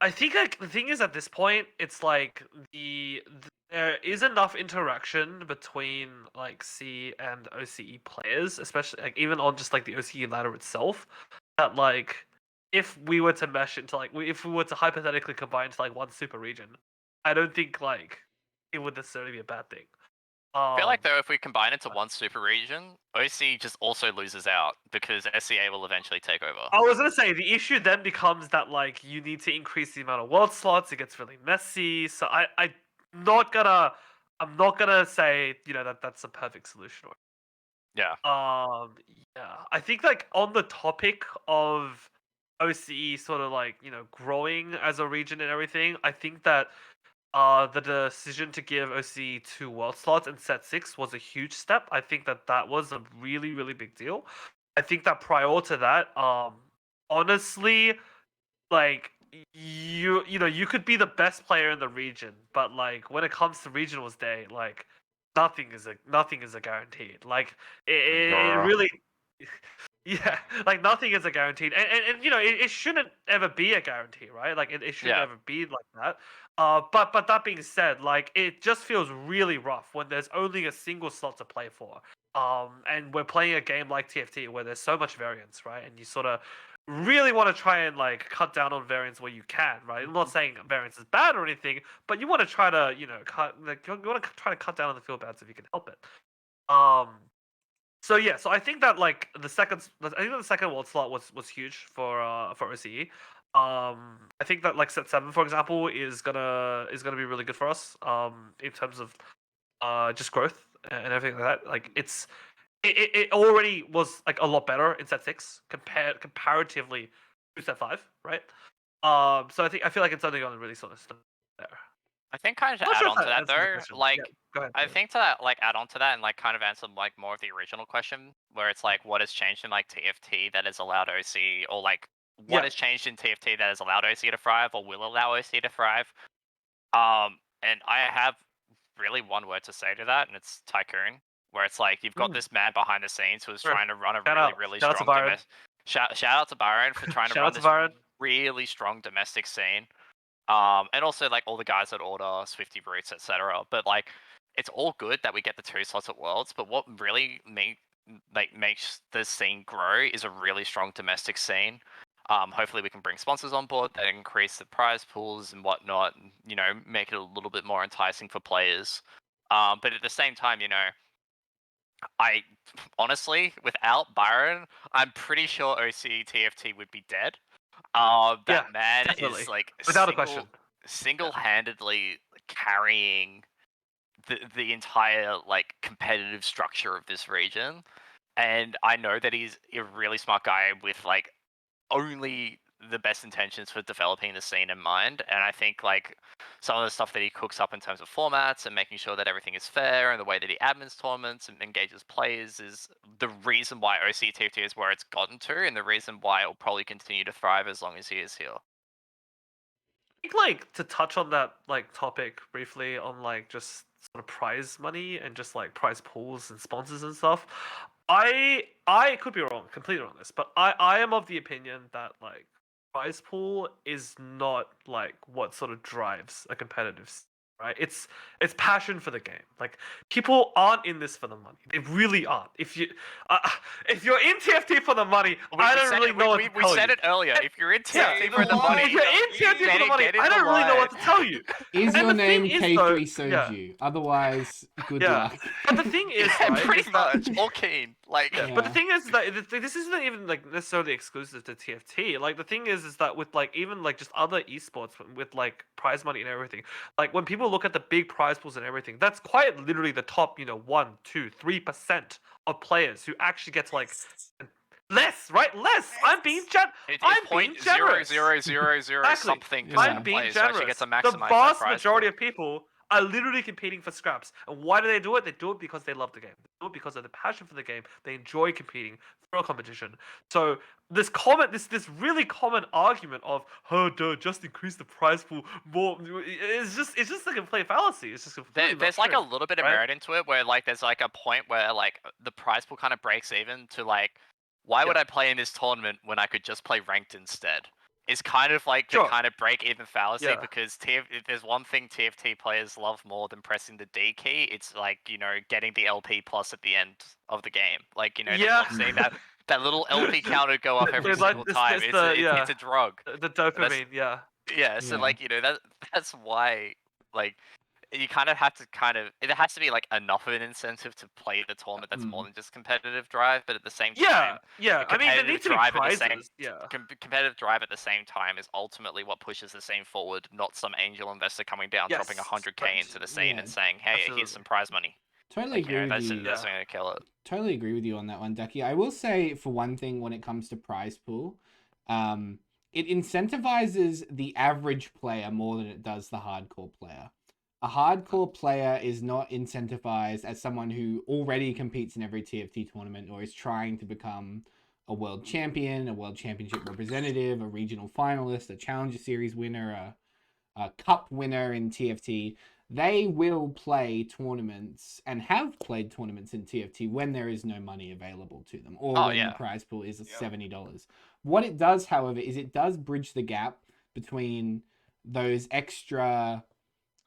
I think like the thing is at this point it's like there is enough interaction between like C and OCE players, especially like even on just like the OCE ladder itself, that like if we were to mesh into like if we were to hypothetically combine into like one super region, I don't think like it would necessarily be a bad thing. I feel like though if we combine it to one super region, OC just also loses out because SCA will eventually take over. I was gonna say the issue then becomes that like you need to increase the amount of world slots. It gets really messy. So I'm not gonna say that's a perfect solution. Yeah. Yeah. I think like on the topic of OCE sort of like growing as a region and everything, I think that the decision to give OCE 2 world slots in set 6 was a huge step. I think that was a really, really big deal. I think that prior to that, honestly, like you could be the best player in the region, but like when it comes to regionals day, like nothing is a guaranteed. Like it really yeah, like nothing is a guaranteed, and it shouldn't ever be a guarantee, right? Like it shouldn't ever be like that. But that being said, like it just feels really rough when there's only a single slot to play for. And we're playing a game like TFT where there's so much variance, right? And you sort of really want to try and like cut down on variance where you can, right? I'm not saying variance is bad or anything, but you want to try to, you want to try to cut down on the field bounce if you can help it. So yeah, so I think that like the second world slot was huge for OCE. I think that like set 7, for example, is gonna be really good for us. In terms of just growth and everything like that. Like it already was like a lot better in set 6 comparatively to set 5, right? So I feel like it's only gonna really sort of start there. I think kind of to Not add sure on if to that answers the though, question. like Yeah, go ahead. I think to like add on to that and like kind of answer like more of the original question where it's like what has changed in like TFT that has allowed OC or like what Yeah. has changed in TFT that has allowed OC to thrive or will allow OC to thrive. And I have really one word to say to that, and it's tycoon, where it's like you've got this man behind the scenes who's Sure. trying to run a Shout really, out. really Shout out to strong Byron. shout out to Byron for trying to Shout run out to this Byron. really strong domestic scene. And also like all the guys at Order, Swifty Roots, etc. But like it's all good that we get the 2 slots at Worlds, but what really makes the scene grow is a really strong domestic scene. Hopefully we can bring sponsors on board that increase the prize pools and whatnot, and, you know, make it a little bit more enticing for players. But at the same time, you know, I honestly, without Byron, I'm pretty sure OCE TFT would be dead. That Yeah, man definitely. is like Without a question. single-handedly carrying the entire like competitive structure of this region, and I know that he's a really smart guy with like only the best intentions for developing the scene in mind. And I think like some of the stuff that he cooks up in terms of formats and making sure that everything is fair and the way that he admins tournaments and engages players is the reason why OCTFT is where it's gotten to, and the reason why it'll probably continue to thrive as long as he is here. I think like to touch on that like topic briefly on like just sort of prize money and just like prize pools and sponsors and stuff. I could be wrong, completely wrong on this, but I am of the opinion that like prize pool is not like what sort of drives a competitive right? It's passion for the game. Like people aren't in this for the money. They really aren't. If you're in TFT for the money, I don't really know what to tell you. We said it earlier. If you're in TFT for the If money, you're in TFT for the money, I don't really know what to tell you. Is And your the thing name is, K3 though- Soju? Otherwise, good luck. But the thing is, yeah, right, pretty is that- much. All keen. Like, Yeah. But the thing is that this isn't even like necessarily exclusive to TFT. Like the thing is that with like even like just other esports with like prize money and everything, like when people look at the big prize pools and everything, that's quite literally the top 1, 2, 3% of players who actually get to like less, right? Less. I'm being I'm being generous. 0.0000 Exactly. something Yeah. I'm being players who actually generous. get to The maximize vast that prize majority pool. of people are literally competing for scraps. And why do they do it? They do it because they love the game. They do it because of the passion for the game. They enjoy competing for a competition. So this really common argument of, oh, dude, just increase the prize pool more. It's just a complete fallacy. It's just completely There's not like true, a little bit of right? merit into it where like there's like a point where like the prize pool kind of breaks even to like, why would I play in this tournament when I could just play ranked instead? It's kind of like the kind of break even fallacy because if there's one thing TFT players love more than pressing the D key, it's like, you know, getting the LP plus at the end of the game. Like, you know, they love seeing that little LP counter go up every single time. It's a drug. The dopamine, Yeah, so like, you know, that's why like you kind of have to it has to be like enough of an incentive to play the tournament that's more than just competitive drive, but at the same time, I mean, there needs to be prizes. Competitive drive at the same time is ultimately what pushes the scene forward, not some angel investor coming down, dropping 100k into the scene and saying, "Hey, here's some prize money." Totally agree with you. That's going to kill it. Totally agree with you on that one, Dvcky. I will say, for one thing, when it comes to prize pool, it incentivizes the average player more than it does the hardcore player. A hardcore player is not incentivized as someone who already competes in every TFT tournament or is trying to become a world champion, a world championship representative, a regional finalist, a challenger series winner, a cup winner in TFT. They will play tournaments and have played tournaments in TFT when there is no money available to them or when the prize pool is $70. What it does, however, is it does bridge the gap between those extra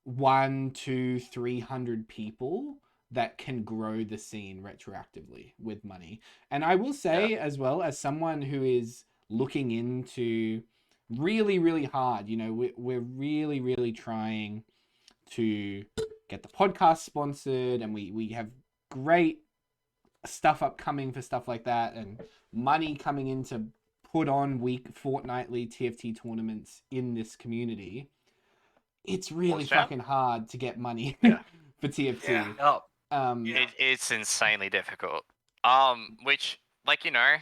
100, 200, 300 people that can grow the scene retroactively with money. And I will say as well, as someone who is looking into really, really hard, you know, we're really, really trying to get the podcast sponsored, and we have great stuff upcoming for stuff like that, and money coming in to put on fortnightly TFT tournaments in this community, it's really fucking hard to get money for TFT. Yeah. It's insanely difficult. Which, like, you know,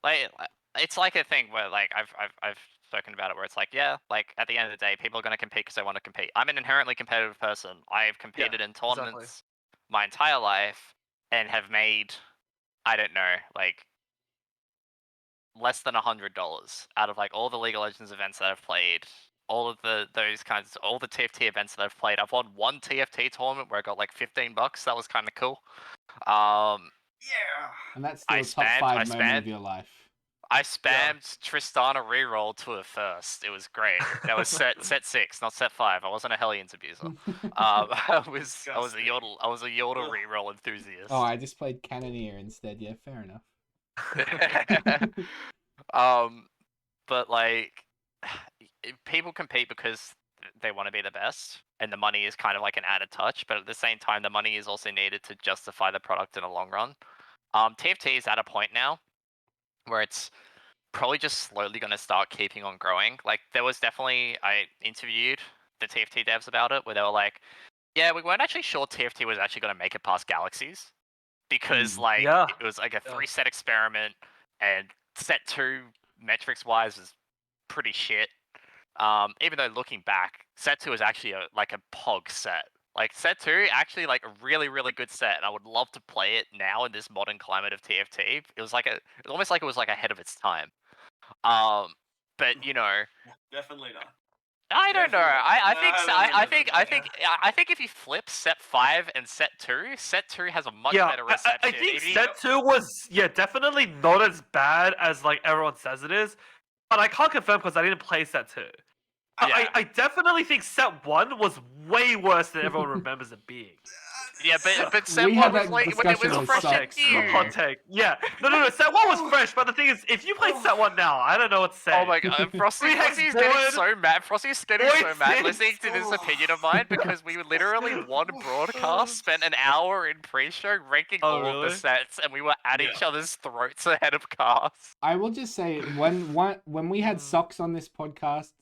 like, it's like a thing where, like, I've spoken about it, where it's like, yeah, like, at the end of the day, people are going to compete because they want to compete. I'm an inherently competitive person. I've competed in tournaments my entire life and have made, I don't know, like, less than $100 out of, like, all the League of Legends events that I've played, all of all the TFT events that I've played. I've won one TFT tournament where I got like $15. That was kind of cool. Yeah. And that's still a top 5 moment of your life. I spammed Tristana reroll to a first. It was great. That was set 6, not set 5. I wasn't a Hellions abuser. I was a Yordle reroll enthusiast. Oh, I just played Cannoneer instead. Yeah, fair enough. But like, people compete because they want to be the best, and the money is kind of like an added touch. But at the same time, the money is also needed to justify the product in the long run. TFT is at a point now where it's probably just slowly going to start keeping on growing. Like, there was definitely, I interviewed the TFT devs about it, where they were like, yeah, we weren't actually sure TFT was actually going to make it past Galaxies, because it was like a 3-set experiment, and set 2 metrics wise was pretty shit. Even though looking back, set 2 is actually a pog set. Like, set 2 actually, like, a really, really good set, and I would love to play it now in this modern climate of TFT. It was almost like it was like ahead of its time. But you know, definitely not. I don't know. I think if you flip set 5 and set 2 has a much better reception. I think set 2 was definitely not as bad as like everyone says it is, but I can't confirm because I didn't play set 2. I definitely think set 1 was way worse than everyone remembers it being. Yeah, but set 1 was like when it was fresh and new. Hot take. Yeah. No. Set 1 was fresh, but the thing is, if you play set 1 now, I don't know what to say. Oh my god, Frostee's getting so mad. Frostee's getting so mad listening to this opinion of mine, because we literally one broadcast spent an hour in pre-show ranking all of the sets, and we were at each other's throats ahead of cast. I will just say, when we had Socks on this podcast,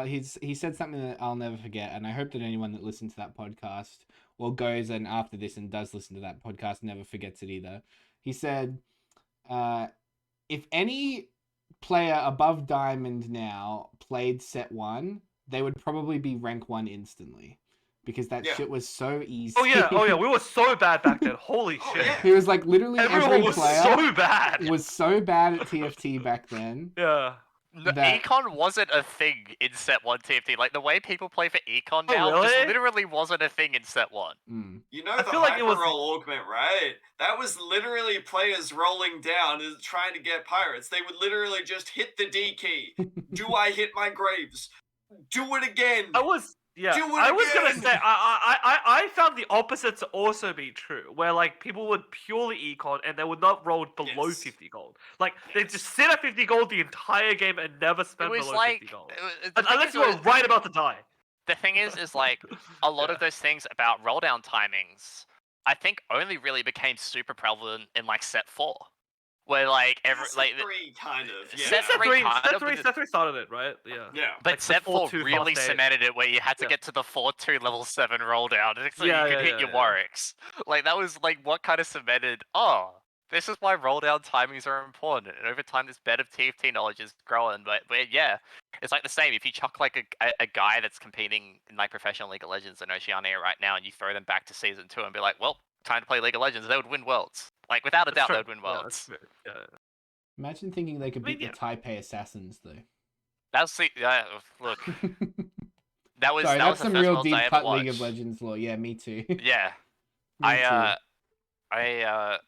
he said something that I'll never forget, and I hope that anyone that listens to that podcast or goes and after this and does listen to that podcast never forgets it either. He said, if any player above Diamond now played set 1, they would probably be rank 1 instantly, because that shit was so easy. Oh yeah, we were so bad back then. Holy shit. It was like literally every player so bad. was so bad at TFT back then. Yeah. Econ wasn't a thing in set 1 TFT. Like, the way people play for Econ now just literally wasn't a thing in set 1. You know, the hyper-roll augment, right? That was literally players rolling down and trying to get pirates. They would literally just hit the D key. Do I hit my graves? Do it again. I was gonna say I found the opposite to also be true, where like people would purely econ and they would not roll below 50 gold. Like, they just sit at 50 gold the entire game and never spend below 50 gold. Unless you were right about to die. The thing is like, a lot of those things about roll down timings, I think only really became super prevalent in like set 4. Where like set 3 kind of. Yeah. Set 3 started it, right? Yeah. But like set 4 really cemented it, where you had to get to the 4-2 level 7 roll down so you could hit your Warwicks. Like, that was like what kind of cemented, this is why roll down timings are important. And over time, this bed of TFT knowledge is growing. But yeah, it's like the same. If you chuck like a guy that's competing in like professional League of Legends and Oceanic right now, and you throw them back to season 2 and be like, well, time to play League of Legends, they would win worlds. Like, without a doubt, they would win worlds. Imagine thinking they could beat the Taipei Assassins, though. That's look. That was that's some real deep cut League of Legends lore. Yeah, me too. Yeah, I'm not. I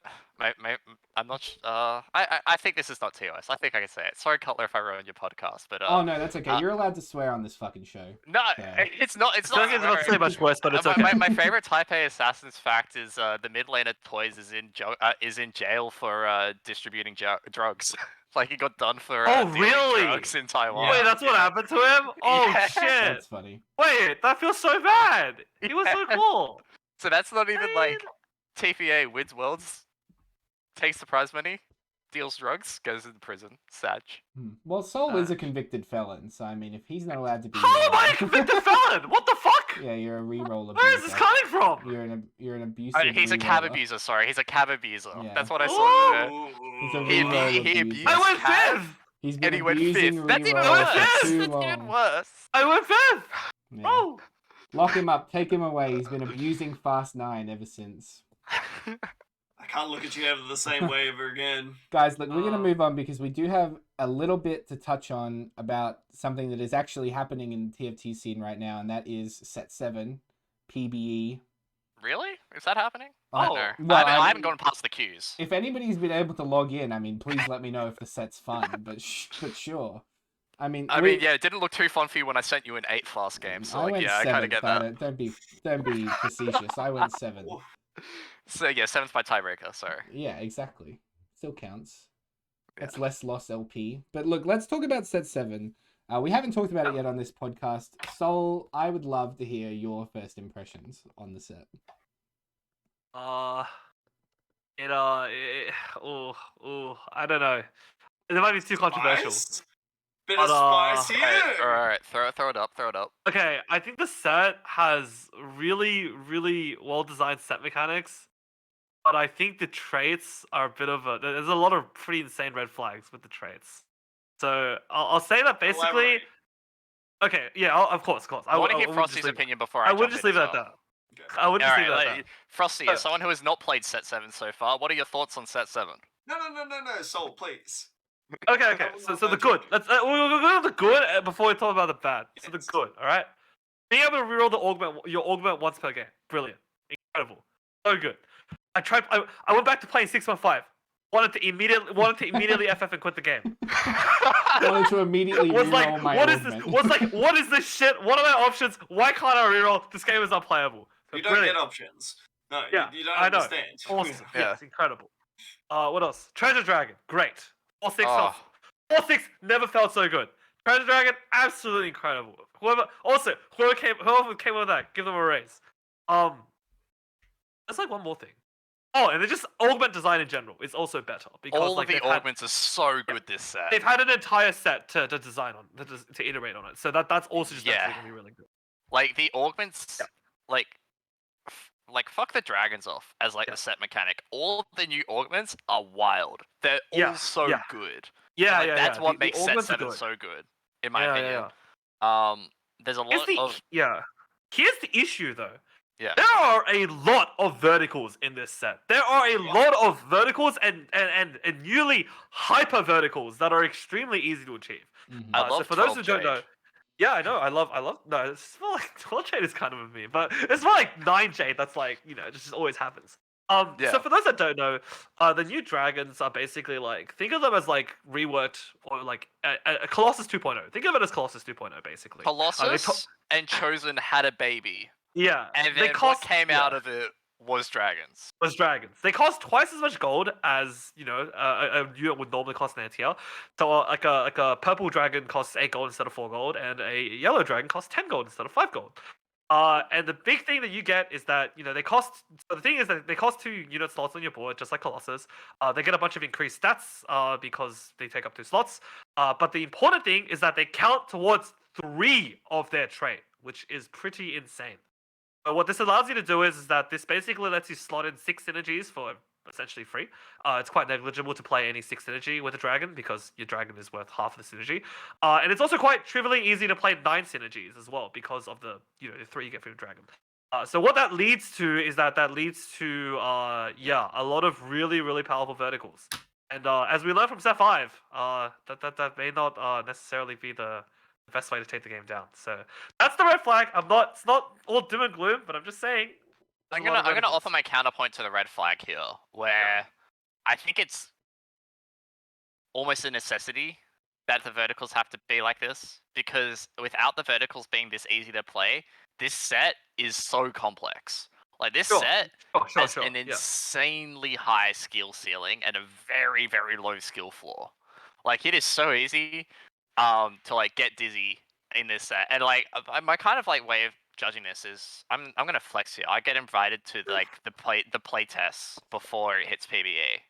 think this is not TOS. I think I can say it. Sorry, Cutler, if I ruined your podcast, but oh no, that's okay. You're allowed to swear on this fucking show. No, it's not. It's not. It's not so much worse, but it's okay. My favorite Taipei Assassins fact is the mid laner Toys is in jail for distributing drugs. Like, he got done for really? drugs in Taiwan. Wait, that's what happened to him? Oh shit! That's funny. Wait, that feels so bad. He was so cool. So that's not even like TPA wins worlds. takes the prize money, deals drugs, goes in prison. Sag. Well, Sol is a convicted felon, so I mean, if he's not allowed to be, How am I a convicted felon? What the fuck? Yeah, you're a reroll abuser. Where is this coming from? You're an abusive. He's a cab abuser. Sorry, he's a cab abuser. Yeah. That's what I saw there. He's a He reroll abused abuser. I went Cab, fifth. He's and been he went abusing fifth. That's even rerolls worse. for That's too even long. worse. I went fifth. Yeah. Oh. Lock him up. Take him away. He's been abusing Fast 9 ever since. I can't look at you ever the same way ever again. Guys, look, we're going to move on because we do have a little bit to touch on about something that is actually happening in the TFT scene right now, and that is Set 7, PBE. Really? Is that happening? Oh, No. well, I haven't gone past the queues. If anybody's been able to log in, I mean, please let me know if the set's fun, but sure. I mean, yeah, it didn't look too fun for you when I sent you an 8 fast game, so I went yeah, I kind of seventh. get that. Don't be facetious. I went 7th. So yeah, 7th by tiebreaker, sorry. Yeah, exactly. Still counts. That's less loss LP. But look, let's talk about Set 7. We haven't talked about it yet on this podcast. Sol, I would love to hear your first impressions on the set. I don't know. It might be too controversial. Bit of spice here. Alright, throw it up. Okay, I think the set has really, really well-designed set mechanics, but I think the traits are a bit of a... There's a lot of pretty insane red flags with the traits. So, I'll say that basically... Elaborate. Okay, yeah, of course. I want to hear Frostee's opinion before I would just leave it at that. I would just leave it at that. Frosty, as someone who has not played Set 7 so far, what are your thoughts on Set 7? No, Sol, please. Okay. So the good. Let's we'll go to the good before we talk about the bad. So the good, all right. Being able to reroll your augment once per game, brilliant, incredible, so good. I went back to playing 615. Wanted to immediately FF and quit the game. Wanted to immediately reroll my augment. What is this shit? What are my options? Why can't I reroll? This game is unplayable. You don't get options. No, yeah, you don't I know. understand. Awesome. Yeah. Yes, incredible. What else? Treasure Dragon, great. 4-6 4-6 never felt so good. Treasure Dragon, absolutely incredible. Whoever came up with that, give them a raise. There's like one more thing. Oh, and then just augment design in general is also better because all of the augments are so good this set. They've had an entire set to design on, to iterate on it. So that's also just gonna be really good. Like the augments, like fuck the dragons off as like the set mechanic. All of the new augments are wild. They're all so good. That's what makes Set 7 so good, in my opinion. There's a lot of Here's the issue though. Yeah. There are a lot of verticals in this set. There are a lot of verticals and newly hyper verticals that are extremely easy to achieve. Mm-hmm. So for those who don't know, yeah, I know. I love. No, it's more like 12 Jade is kind of a meme, but it's more like 9 Jade. That's like it just always happens. So for those that don't know, the new dragons are basically like, think of them as like reworked or like a Colossus 2.0. Think of it as Colossus 2.0 basically. Colossus and Chosen had a baby. Yeah, and then what came out of it was dragons. They cost twice as much gold as a unit would normally cost in an tier. So like a purple dragon costs 8 gold instead of 4 gold, and a yellow dragon costs 10 gold instead of 5 gold. And the big thing that you get is that they cost. So the thing is that they cost 2 unit slots on your board, just like Colossus. They get a bunch of increased stats because they take up 2 slots. But the important thing is that they count towards 3 of their trait, which is pretty insane. But what this allows you to do is that this basically lets you slot in 6 synergies for essentially free. It's quite negligible to play any 6 synergy with a dragon because your dragon is worth half of the synergy. And it's also quite trivially easy to play 9 synergies as well because of the the 3 you get from your dragon. So what that leads to is that leads to a lot of really, really powerful verticals. And as we learned from Set 5, that may not necessarily be the best way to take the game down. So that's the red flag. It's not all doom and gloom, but I'm just saying. I'm gonna offer my counterpoint to the red flag here, where I think it's almost a necessity that the verticals have to be like this, because without the verticals being this easy to play, this set is so complex. Like this set has an insanely high skill ceiling and a very, very low skill floor. Like it is so easy to like get dizzy in this set, and like my kind of like way of judging this is I'm gonna flex here. I get invited to like the play tests before it hits PBE.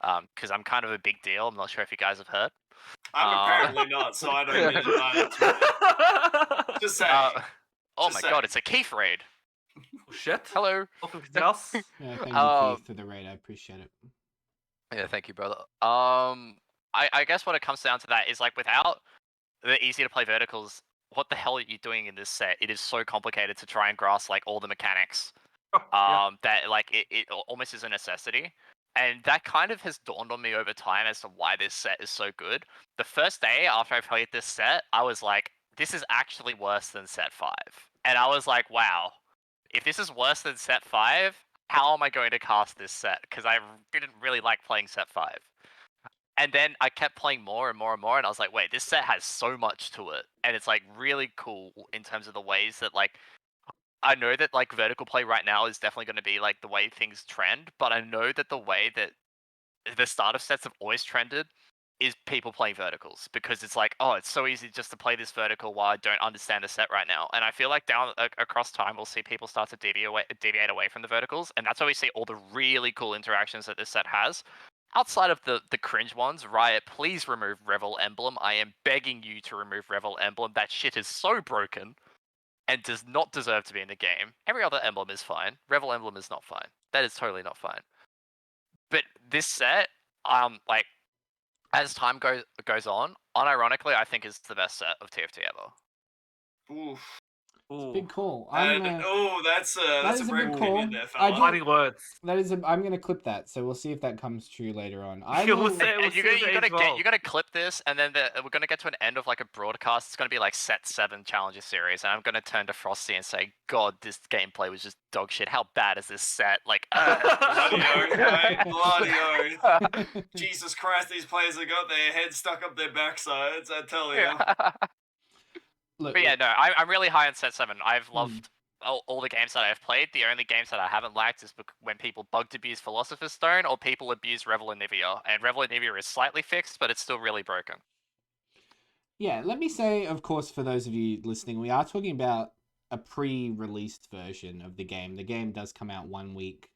because I'm kind of a big deal. I'm not sure if you guys have heard. I'm apparently not, so I don't get invited to it. Just saying. Oh Just my saying. god, it's a Keith raid. Oh, shit. Hello. Welcome to the house. Yeah, thank you, Keith, for the raid. I appreciate it. Yeah, thank you, brother. I guess what it comes down to that is like without the easy to play verticals, what the hell are you doing in this set? It is so complicated to try and grasp like all the mechanics. That like it almost is a necessity. And that kind of has dawned on me over time as to why this set is so good. The first day after I played this set, I was like, this is actually worse than set 5. And I was like, wow, if this is worse than set 5, how am I going to cast this set? Because I didn't really like playing set 5. And then I kept playing more and more and more, and I was like, wait, this set has so much to it. And it's like really cool in terms of the ways that like I know that like vertical play right now is definitely going to be like the way things trend, but I know that the way that the starter sets have always trended is people playing verticals because it's like, oh, it's so easy just to play this vertical while I don't understand the set right now. And I feel like down across time, we'll see people start to deviate away from the verticals, and that's why we see all the really cool interactions that this set has. Outside of the cringe ones, Riot, please remove Revel Emblem. I am begging you to remove Revel Emblem. That shit is so broken and does not deserve to be in the game. Every other emblem is fine. Revel Emblem is not fine. That is totally not fine. But this set, like as time goes on, unironically, I think is the best set of TFT ever. Oof. Big call. That's a is a brave big opinion call. there, I fella. do- Fighting words. I'm gonna clip that, so we'll see if that comes true later on. You'll say- And we'll you're see gonna as well. you're gonna clip this, and then we're gonna get to an end of like a broadcast. It's gonna be like set 7 challenger series, and I'm gonna turn to Frosty and say, "God, this gameplay was just dog shit. How bad is this set?" Like, Bloody oath, mate. Bloody oath. Jesus Christ, these players have got their heads stuck up their backsides, I tell you. Look, But yeah, no, I'm really high on set 7. I've loved all the games that I've played. The only games that I haven't liked is when people bugged abuse Philosopher's Stone or people abuse Revel and Nivea. And Revel and Nivea is slightly fixed, but it's still really broken. Yeah, let me say, of course, for those of you listening, we are talking about a pre-released version of the game. The game does come out 1 week,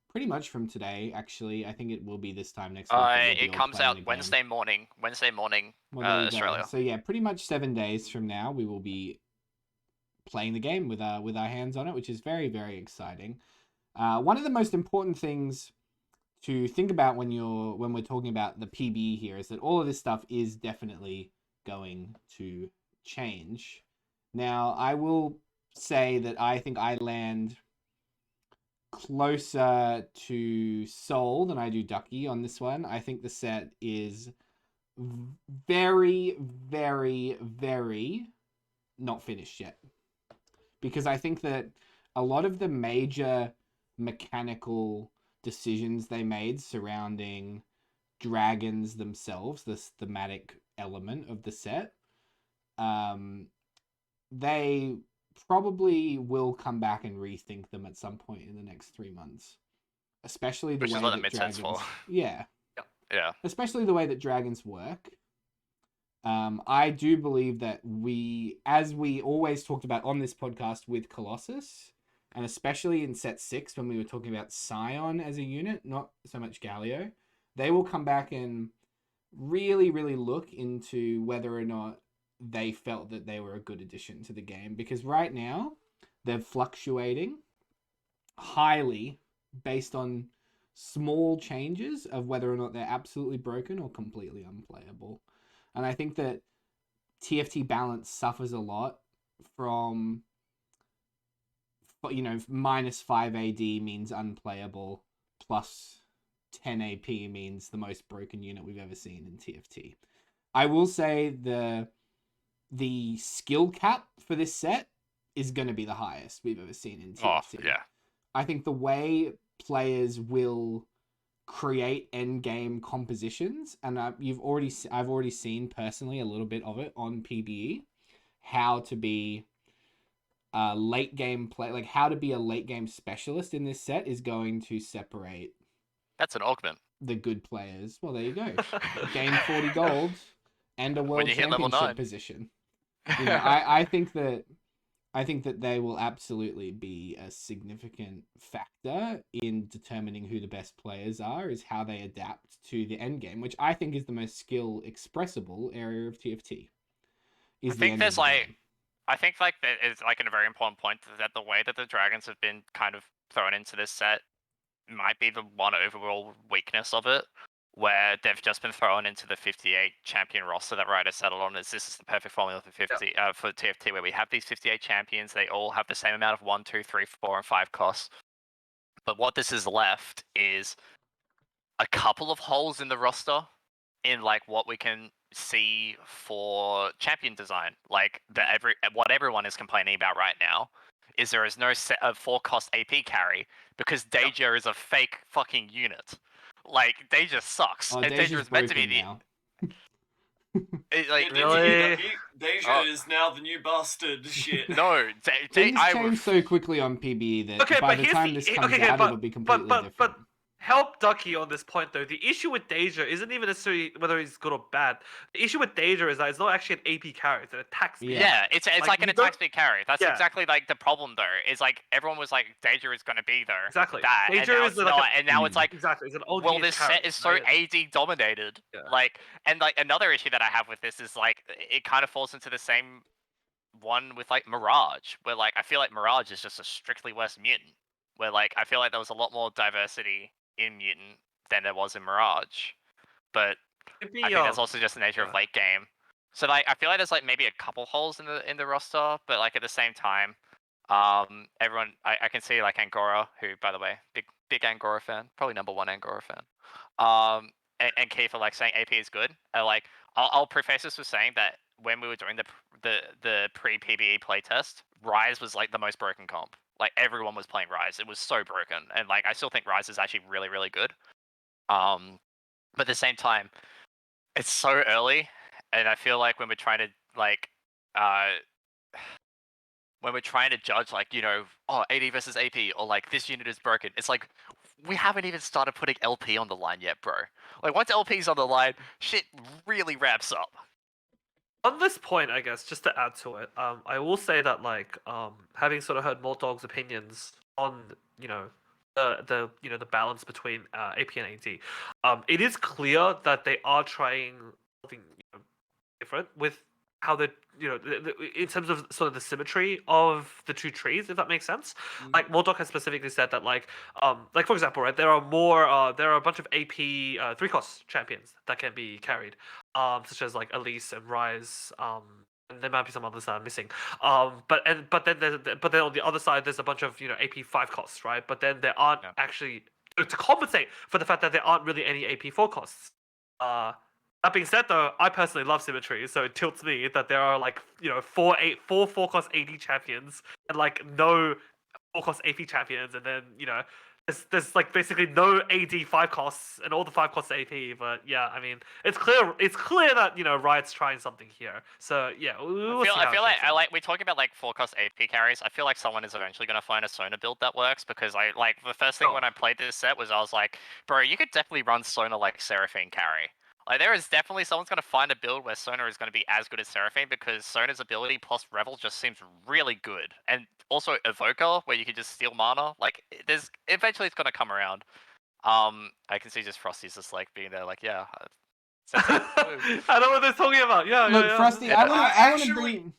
pretty much from today, actually. I think it will be this time next week. It comes out Wednesday morning. Australia. So yeah, pretty much 7 days from now, we will be playing the game with our hands on it, which is very, very exciting. One of the most important things to think about when we're talking about the PBE here is that all of this stuff is definitely going to change. Now, I will say that I think I land closer to Soul than I do Dvcky on this one. I think the set is very, very, very not finished yet. Because I think that a lot of the major mechanical decisions they made surrounding dragons themselves, this thematic element of the set, they probably will come back and rethink them at some point in the next 3 months. Especially the way that dragons... Yeah. Yeah. Especially the way that dragons work. I do believe that as we always talked about on this podcast with Colossus, and especially in set 6 when we were talking about Scion as a unit, not so much Galio, they will come back and really, really look into whether or not they felt that they were a good addition to the game. Because right now, they're fluctuating highly based on small changes of whether or not they're absolutely broken or completely unplayable. And I think that TFT balance suffers a lot from, minus 5 AD means unplayable, plus 10 AP means the most broken unit we've ever seen in TFT. I will say the skill cap for this set is going to be the highest we've ever seen in TFT. Oh, yeah. I think the way players will create end game compositions, and I've already seen personally a little bit of it on PBE, how to be a late game play, like how to be a late game specialist in this set is going to separate. That's an augment. The good players. Well, there you go. Gain 40 gold and a world championship position. I think that I think that they will absolutely be a significant factor in determining who the best players are, is how they adapt to the end game, which I think is the most skill expressible area of TFT. I think there's like, I think like that is like a very important point that the way that the Dragons have been kind of thrown into this set might be the one overall weakness of it, where they've just been thrown into the 58 champion roster that Riot has settled on. This is the perfect formula for for TFT, where we have these 58 champions. They all have the same amount of 1, 2, 3, 4, and 5 costs. But what this is left is a couple of holes in the roster in like what we can see for champion design. Like what everyone is complaining about right now is there is no set of 4-cost AP carry because Deja is a fake fucking unit. Like Deja sucks, and Deja is meant to be the. now. Like really, Deja is now the new bastard. Shit. No, things change so quickly on PBE that by the time this comes out, it'll be completely different. But help Dvcky on this point though. The issue with Deja isn't even necessarily whether he's good or bad. The issue with Deja is that it's not actually an AP carry; it's an attack speed. Yeah, it's like an attack speed carry. That's exactly like the problem though. Is like everyone was like Deja is going to be there. Exactly. That, Deja is not, and now it's like exactly. It's an OG well, this carry. set is so AD dominated. Yeah. Like, and like another issue that I have with this is like it kind of falls into the same one with like Mirage, where like I feel like Mirage is just a strictly West mutant. Where like I feel like there was a lot more diversity in Mutant than there was in Mirage, but I think that's also just the nature of late game. So like I feel like there's like maybe a couple holes in the roster, but like at the same time, everyone I can see like Angora, who by the way big Angora fan, probably #1 Angora fan, and Kiefer like saying AP is good. Like I'll preface this with saying that when we were doing the pre PBE playtest, Rise was like the most broken comp. Like everyone was playing Rise. It was so broken, and like I still think Rise is actually really, really good. But at the same time, it's so early, and I feel like when we're trying to like, when we're trying to judge like AD versus AP or like this unit is broken, it's like we haven't even started putting LP on the line yet, bro. Like once LP's on the line, shit really ramps up. On this point, I guess, just to add to it, I will say that like having sort of heard Mortdog's opinions on the balance between AP and AD, it is clear that they are trying something different with how they in terms of sort of the symmetry of the two trees, if that makes sense. Like Mortdog has specifically said that like for example, right, there are a bunch of AP 3-cost champions that can be carried, such as like Elise and Rise, and there might be some others that I'm missing. But then on the other side there's a bunch of AP 5 costs, right? But then there aren't actually to compensate for the fact that there aren't really any AP 4 costs. That being said, though, I personally love symmetry, so it tilts me that there are like 4 4-cost AD champions and like no 4-cost AP champions, and then there's like basically no AD 5 costs and all the 5 costs AP. But yeah, I mean it's clear that Riot's trying something here. So yeah, I feel like we're talking about like 4-cost AP carries. I feel like someone is eventually going to find a Sona build that works, because I like the first thing when I played this set was I was like, bro, you could definitely run Sona like Seraphine carry. Like there is definitely someone's going to find a build where Sona is going to be as good as Seraphine, because Sona's ability plus Revel just seems really good, and also Evoker where you can just steal mana. Like there's eventually it's going to come around. I can see just Frostee's just like being there, like yeah. I know what they're talking about. Yeah, look, yeah. Frostee, I want to bring.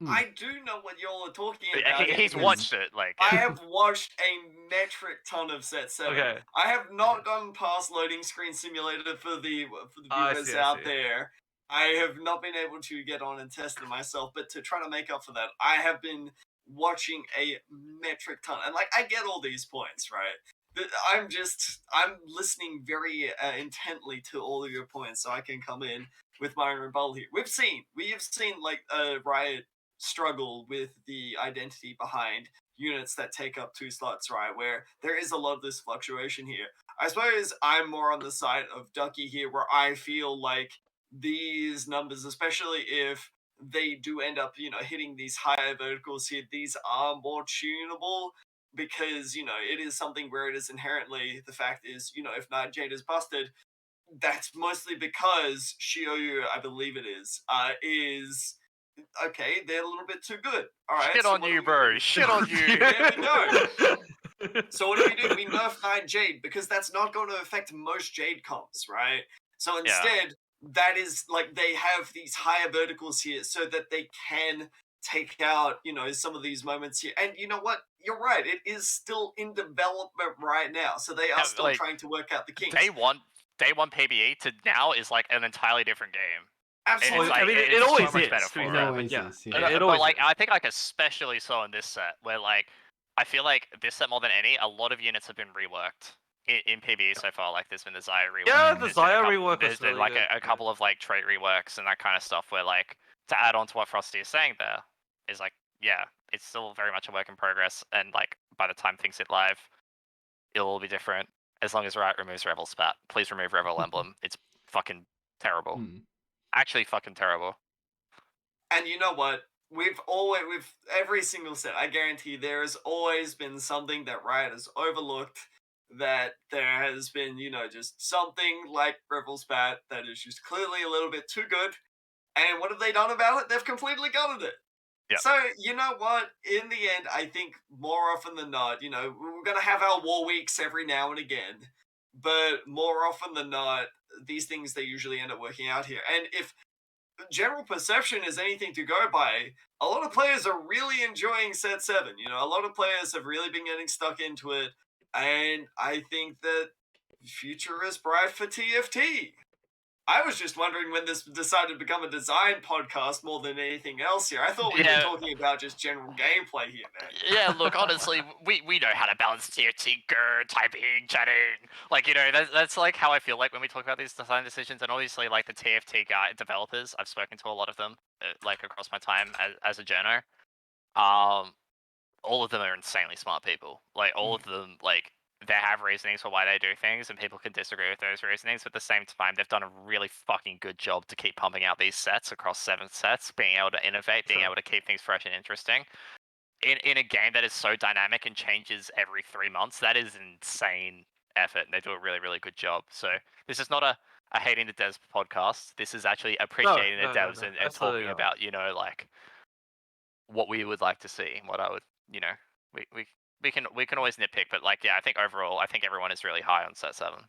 I do know what y'all are talking about. He's watched it. Like I have watched a metric ton of Set 7. Okay. I have not gone past loading screen simulator for the viewers out there. I have not been able to get on and test it myself, but to try to make up for that, I have been watching a metric ton, and like I get all these points, right? I'm listening very intently to all of your points, so I can come in with my own rebuttal here. We have seen like Riot struggle with the identity behind units that take up 2 slots, right? Where there is a lot of this fluctuation here. I suppose I'm more on the side of Dvcky here, where I feel like these numbers, especially if they do end up, hitting these higher verticals here, these are more tunable, because, it is something where it is inherently, the fact is, if Nightjade is busted, that's mostly because Shioyu, I believe it is okay, they're a little bit too good. All right, Shit so on what you, do we bro. do? Shit on you. There we go. So what do? We nerf 9 Jade because that's not going to affect most Jade comps, right? So instead, that is like they have these higher verticals here so that they can take out, some of these moments here. And you know what? You're right. It is still in development right now. So they are still trying to work out the kinks. Day one PBE to now is like an entirely different game. Absolutely. I mean, it always is. It always like is. I think like especially so in this set where like I feel like this set more than any, a lot of units have been reworked in PBE so far. Like there's been the Xayah rework. Yeah, the Xayah rework. There's been like a couple of like trait reworks and that kind of stuff. Where like to add on to what Frostee is saying, there is like it's still very much a work in progress. And like by the time things hit live, it'll all be different. As long as Riot removes Revel Spat, please remove Revel Emblem. It's fucking terrible. Actually, fucking terrible. And you know what? With every single set, I guarantee there has always been something that Riot has overlooked. That there has been, just something like Revel Spat that is just clearly a little bit too good. And what have they done about it? They've completely gutted it. Yep. So, you know what? In the end, I think more often than not, we're going to have our war weeks every now and again. But more often than not, these things, they usually end up working out here. And if general perception is anything to go by, a lot of players are really enjoying Set 7. A lot of players have really been getting stuck into it. And I think that future is bright for TFT. I was just wondering when this decided to become a design podcast more than anything else here. I thought we were talking about just general gameplay here, man. Yeah, look, honestly, we know how to balance TFT, typing, chatting. Like, that's like how I feel like when we talk about these design decisions. And obviously, like the TFT developers, I've spoken to a lot of them, like across my time as a journo. All of them are insanely smart people. Like, all of them, like, they have reasonings for why they do things, and people can disagree with those reasonings. But at the same time, they've done a really fucking good job to keep pumping out these sets across 7 sets, being able to innovate, being able to keep things fresh and interesting. In a game that is so dynamic and changes every 3 months, that is insane effort, and they do a really, really good job. So this is not a hating the devs podcast. This is actually appreciating the devs and talking about, like what we would like to see and what I would, we can always nitpick, but like, I think overall, I think everyone is really high on Set 7.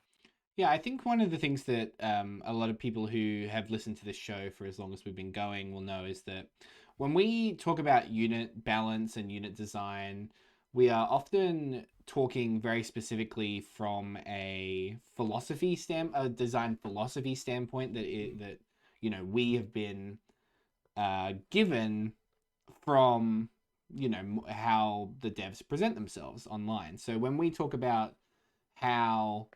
Yeah, I think one of the things that a lot of people who have listened to this show for as long as we've been going will know is that when we talk about unit balance and unit design, we are often talking very specifically from a design philosophy standpoint that we have been given from how the devs present themselves online. So when we talk about how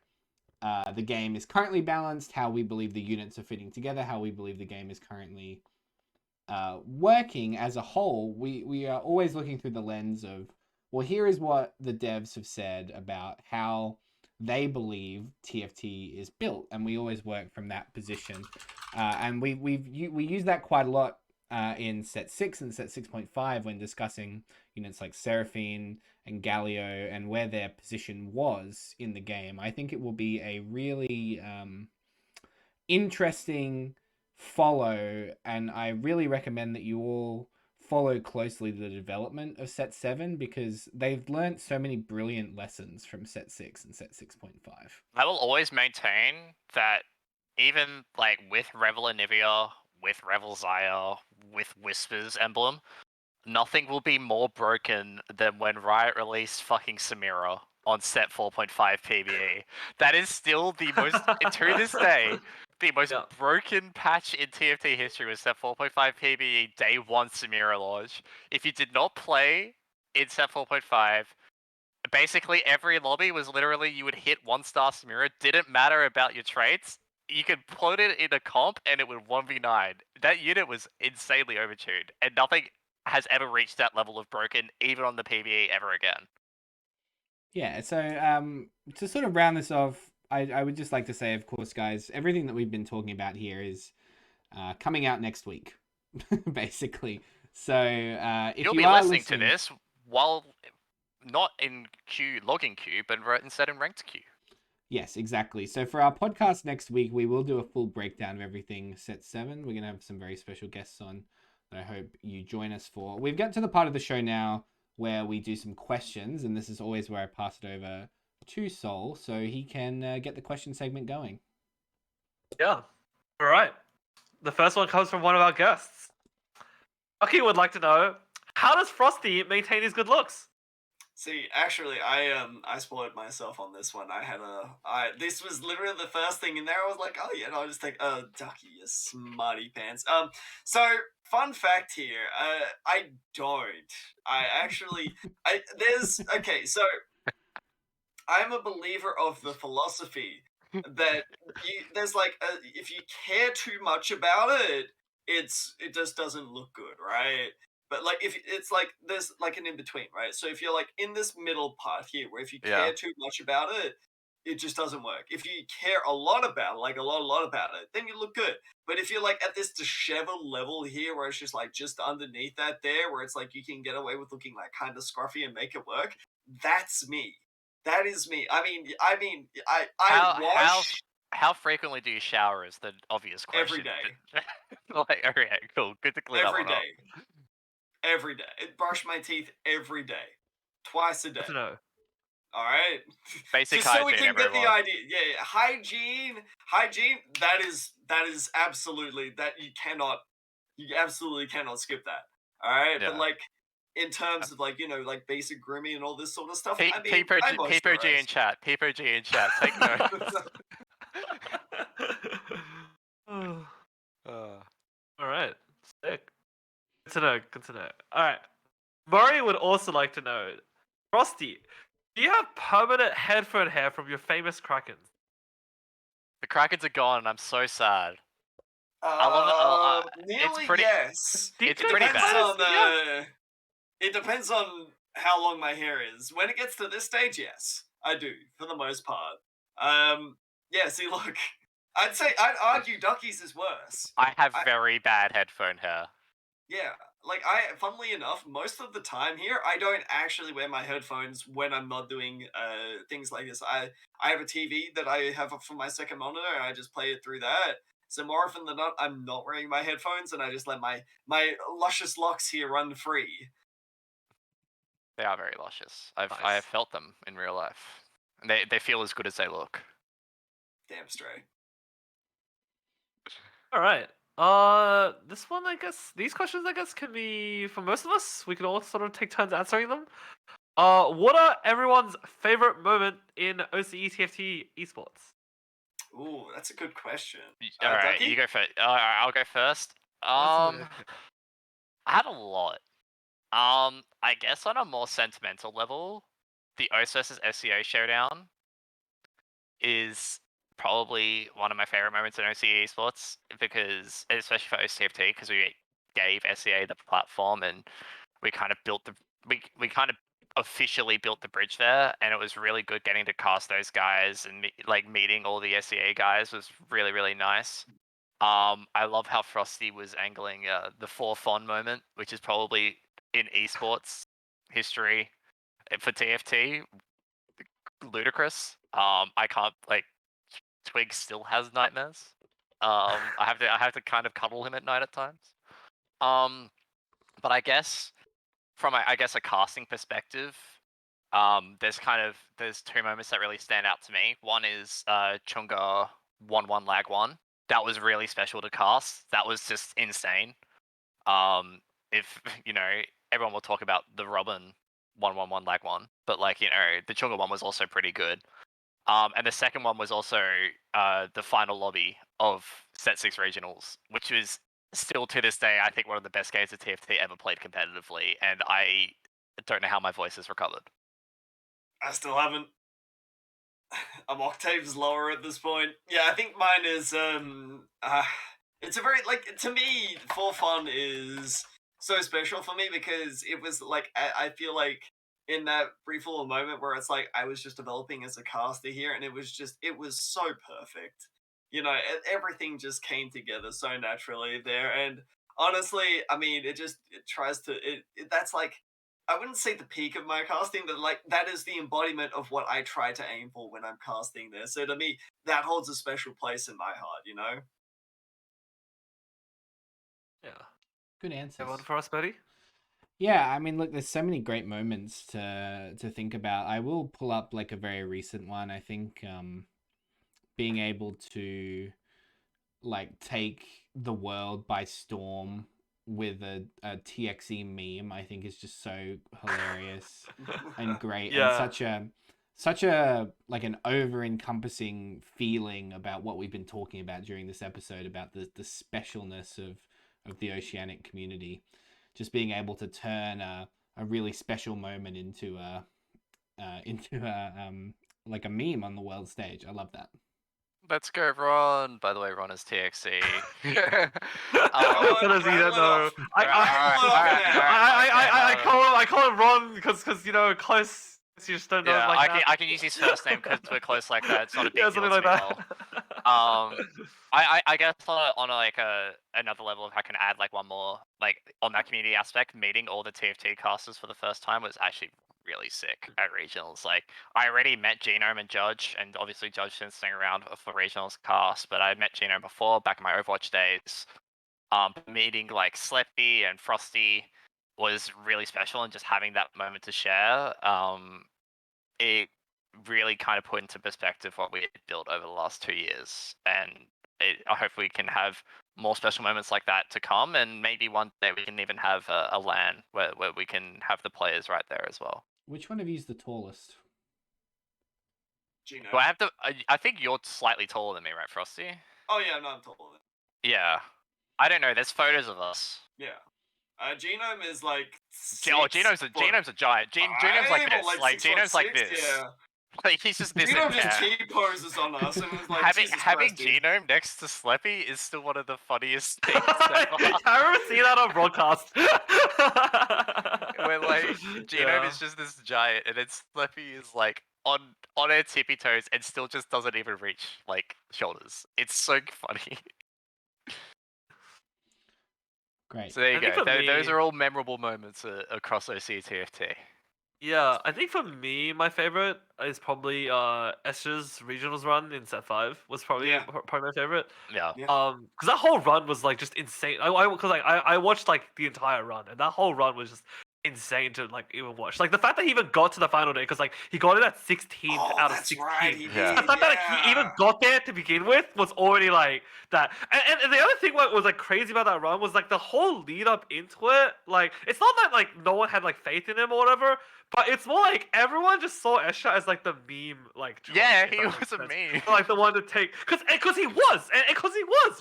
the game is currently balanced, how we believe the units are fitting together, how we believe the game is currently working as a whole, we are always looking through the lens of, well, here is what the devs have said about how they believe TFT is built, and we always work from that position. And we use that quite a lot in Set 6 and Set 6.5 when discussing units like Seraphine and Galio and where their position was in the game. I think it will be a really interesting follow, and I really recommend that you all follow closely the development of Set 7 because they've learnt so many brilliant lessons from Set 6 and Set 6.5. I will always maintain that even like with Revel Anivia, with Revel Xayah, with Whispers Emblem, nothing will be more broken than when Riot released fucking Samira on Set 4.5 PBE. That is still the most, to this day, the most broken patch in TFT history was Set 4.5 PBE Day 1 Samira launch. If you did not play in Set 4.5, basically every lobby was literally, you would hit 1-star Samira, didn't matter about your traits, you could plot it in a comp and it would 1v9. That unit was insanely overtuned, and nothing has ever reached that level of broken, even on the PBE, ever again. Yeah, so to sort of round this off, I would just like to say, of course, guys, everything that we've been talking about here is coming out next week, basically. So if you'll be listening to this while not in queue, logging queue, but instead in ranked queue. Yes, exactly. So for our podcast next week, we will do a full breakdown of everything Set 7. We're going to have some very special guests on that I hope you join us for. We've got to the part of the show now where we do some questions, and this is always where I pass it over to Sol so he can get the question segment going. Yeah. All right. The first one comes from one of our guests. Dvcky would like to know, how does Frostee maintain his good looks? See, actually, I spoiled myself on this one. This was literally the first thing in there. I was like, oh yeah, I'll just take Dvcky, you smarty pants. So fun fact here, I don't. I actually, okay. So I'm a believer of the philosophy that there's like if you care too much about it, it just doesn't look good, right? But like if it's like there's like an in between, right? So if you're like in this middle part here, where if you care too much about it, it just doesn't work. If you care a lot about it, like a lot about it, then you look good. But if you're like at this disheveled level here, where it's just like just underneath that there, where it's like you can get away with looking like kind of scruffy and make it work, that's me. That is me. How frequently do you shower is the obvious question. Every day. Like, okay, cool. Good to clear that one up. Every day. Brush my teeth every day. Twice a day. No. All right. Basic Just hygiene, so we can everyone. get the idea. Yeah, hygiene. That is absolutely that you absolutely cannot skip that. All right, Yeah. but like in terms of like like basic grooming and all this sort of stuff. PPG in chat. PPG in chat. Take notes. All right. Sick. Good to know. All right. Murray would also like to know, Frostee, do you have permanent headphone hair from your famous Krakens? The Krakens are gone, and I'm so sad. I love it. Nearly pretty- yes. It's It pretty depends bad. on it depends on how long my hair is. When it gets to this stage, yes, I do for the most part. Yeah. See, look, I'd argue Dvcky's is worse. I have very bad headphone hair. Yeah, like funnily enough, most of the time here, I don't actually wear my headphones when I'm not doing things like this. I have a TV that I have for my second monitor, and I just play it through that. So more often than not, I'm not wearing my headphones, and I just let my luscious locks here run free. They are very luscious. I Nice. have felt them in real life. And they feel as good as they look. Damn straight. All right. This one, I guess, these questions, I guess, can be for most of us. We can all sort of take turns answering them. What are everyone's favorite moment in OCE TFT esports? Ooh, that's a good question. All right, Dvcky? you go first. I'll go first. I had a lot. I guess on a more sentimental level, the OCE versus SEO showdown is probably one of my favorite moments in OCE esports, because especially for OCTFT, because we gave SEA the platform and we kind of built we kind of officially built the bridge there, and it was really good getting to cast those guys, and meeting all the SEA guys was really nice. I love how Frostee was angling the 4-Fon moment, which is probably in esports history for TFT ludicrous. I can't Twig still has nightmares. I have to kind of cuddle him at night at times. But I guess from a casting perspective, there's two moments that really stand out to me. One is Chunga 1-1 lag 1. That was really special to cast. That was just insane. If everyone will talk about the Robin 1-1 lag 1, but the Chunga one was also pretty good. And the second one was also the final lobby of Set 6 Regionals, which was still to this day, I think, one of the best games of TFT ever played competitively, and I don't know how my voice has recovered. I still haven't. I'm octaves lower at this point. Yeah, I think mine is it's a very to me, 4-Fon is so special for me because it was I feel like in that brief little moment where it's like I was just developing as a caster here, and it was so perfect. Everything just came together so naturally there, and honestly, I mean, that's I wouldn't say the peak of my casting, but that is the embodiment of what I try to aim for when I'm casting there. So to me, that holds a special place in my heart, Yeah. Good answers. One for us, buddy. Yeah, I mean, look, there's so many great moments to think about. I will pull up like a very recent one. I think being able to like take the world by storm with a TXE meme, I think is just so hilarious and great, and such a like an over encompassing feeling about what we've been talking about during this episode about the specialness of the Oceanic community. Just being able to turn a really special moment into a like a meme on the world stage. I love that. Let's go, Ron. By the way, Ron is TXC. For those of you that know, I call him Ron because close. You just don't know Yeah, like I can use his first name because we're close like that. It's not a big deal something to like me at that. all. I guess on like another level, if I can add like one more, like on that community aspect, meeting all the TFT casters for the first time was actually really sick at regionals. Like I already met Genome and Judge, and obviously Judge didn't stay around for regionals cast, but I met Genome before back in my Overwatch days. Meeting like Sleppy and Frosty was really special, and just having that moment to share. It really kind of put into perspective what we had built over the last 2 years, and I hope we can have more special moments like that to come, and maybe one day we can even have a LAN where we can have the players right there as well. Which one of you is the tallest? Gino. Do I have to? I think you're slightly taller than me, right, Frosty? Oh yeah, no, I'm taller than. Yeah. I don't know. There's photos of us. Yeah. Genome is like. Genome's a giant. Genome's like this. Like Genome's like this. Yeah. Like he's just this. Genome just T-poses on us and was like, having Jesus Christ, Genome next to Sleppy is still one of the funniest things ever. I remember seeing that on broadcast. Where like Genome is just this giant, and then Sleppy is like on her tippy toes and still just doesn't even reach like shoulders. It's so funny. Great. So there you I think go. for Those me- are all memorable moments across OCE TFT. Yeah, I think for me, my favorite is probably Escher's regionals run in set 5 was probably Yeah. probably my favorite. Yeah. Yeah. Because that whole run was like just insane. I watched like the entire run, and that whole run was just insane to like even watch. Like the fact that he even got to the final day, because like he got it at 16th out of that's 16. right. He Yeah. did, The fact that like, he even got there to begin with was already like that. And the other thing what was like crazy about that run was like the whole lead up into it. Like it's not that like no one had like faith in him or whatever, but it's more like everyone just saw Escher as like the meme like choice, Yeah, if he that was makes a sense. meme. Like the one to take because he was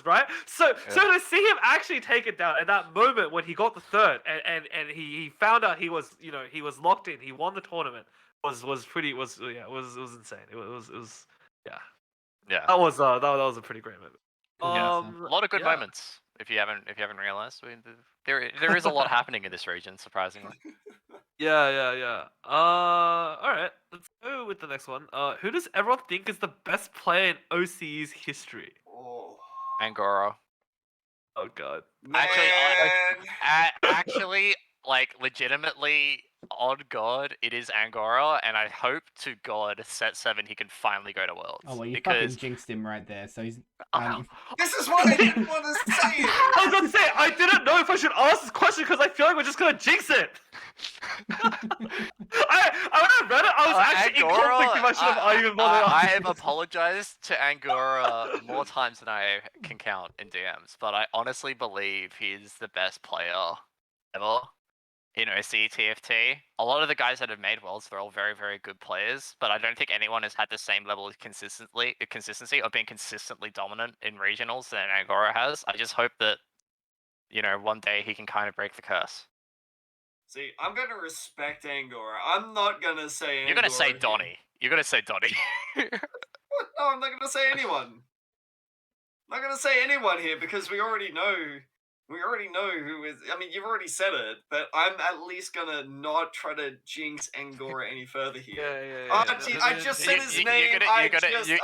right. So to see him actually take it down at that moment when he got the third and he found out he was he was locked in, he won the tournament was insane. It was Yeah. that was a pretty great moment. Yeah. A lot of good yeah. moments. If you haven't realized, there is a lot happening in this region, surprisingly. Yeah. All right, let's go with the next one. Who does everyone think is the best player in OCE's history? Oh, Angora. Oh god. man. Actually, like legitimately, on God, it is Angora, and I hope to God set 7 he can finally go to Worlds. Oh well, you because fucking jinxed him right there. So he's. This is why I didn't want to say it. I was going to say I didn't know if I should ask this question because I feel like we're just gonna jinx it. When I read it, I was actually in conflict if I should have even bothered I asking have this. apologized to Angora more times than I can count in DMs, but I honestly believe he's the best player ever in OCE TFT. A lot of the guys that have made Worlds, they're all very, very good players, but I don't think anyone has had the same level of consistency or being consistently dominant in regionals than Angora has. I just hope that, one day he can kind of break the curse. See, I'm gonna respect Angora. I'm not gonna say Angora. You're gonna say here. Donnie. You're gonna say Donnie. What? No, I'm not gonna say anyone. I'm not gonna say anyone here because we already know who is. I mean, you've already said it, but I'm at least gonna not try to jinx Angora any further here. Yeah. Gee, I just said his you're name. gonna- You said his name.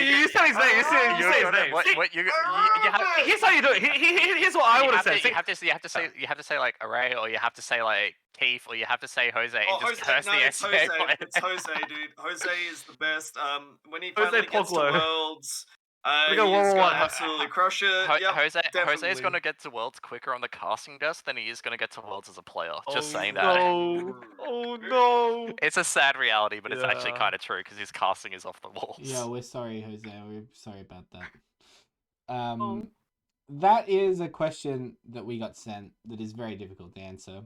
You said his name. You say his name. Here's how you do it. Here's what I would have said. You have to say like Array, or you have to say like Keith, or you have to say Jose, and just curse the it's SCA Jose. players. It's Jose, dude. Jose is the best. When he Jose finally gets to Poglo. Worlds, We got He's 1-1-1. gonna absolutely crush it. Yep, Jose's definitely. gonna get to Worlds quicker on the casting desk than he is gonna get to Worlds as a player. Just saying that. No. Oh no. It's a sad reality, but it's actually Yeah. kind of true because his casting is off the walls. Yeah, we're sorry, Jose. We're sorry about that. Oh. That is a question that we got sent that is very difficult to answer.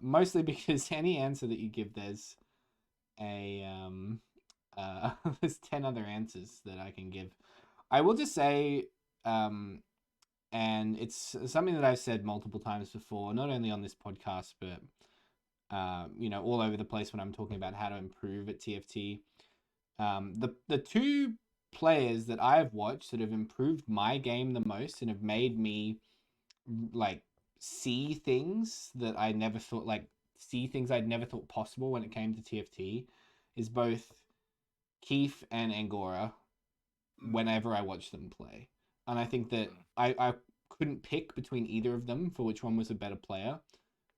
Mostly because any answer that you give, there's there's 10 other answers that I can give. I will just say, and it's something that I've said multiple times before, not only on this podcast, but all over the place when I'm talking about how to improve at TFT. The two players that I've watched that have improved my game the most and have made me like see things that I never thought, see things I'd never thought possible when it came to TFT, is both Keith and Angora whenever I watch them play. And I think that I couldn't pick between either of them for which one was a better player,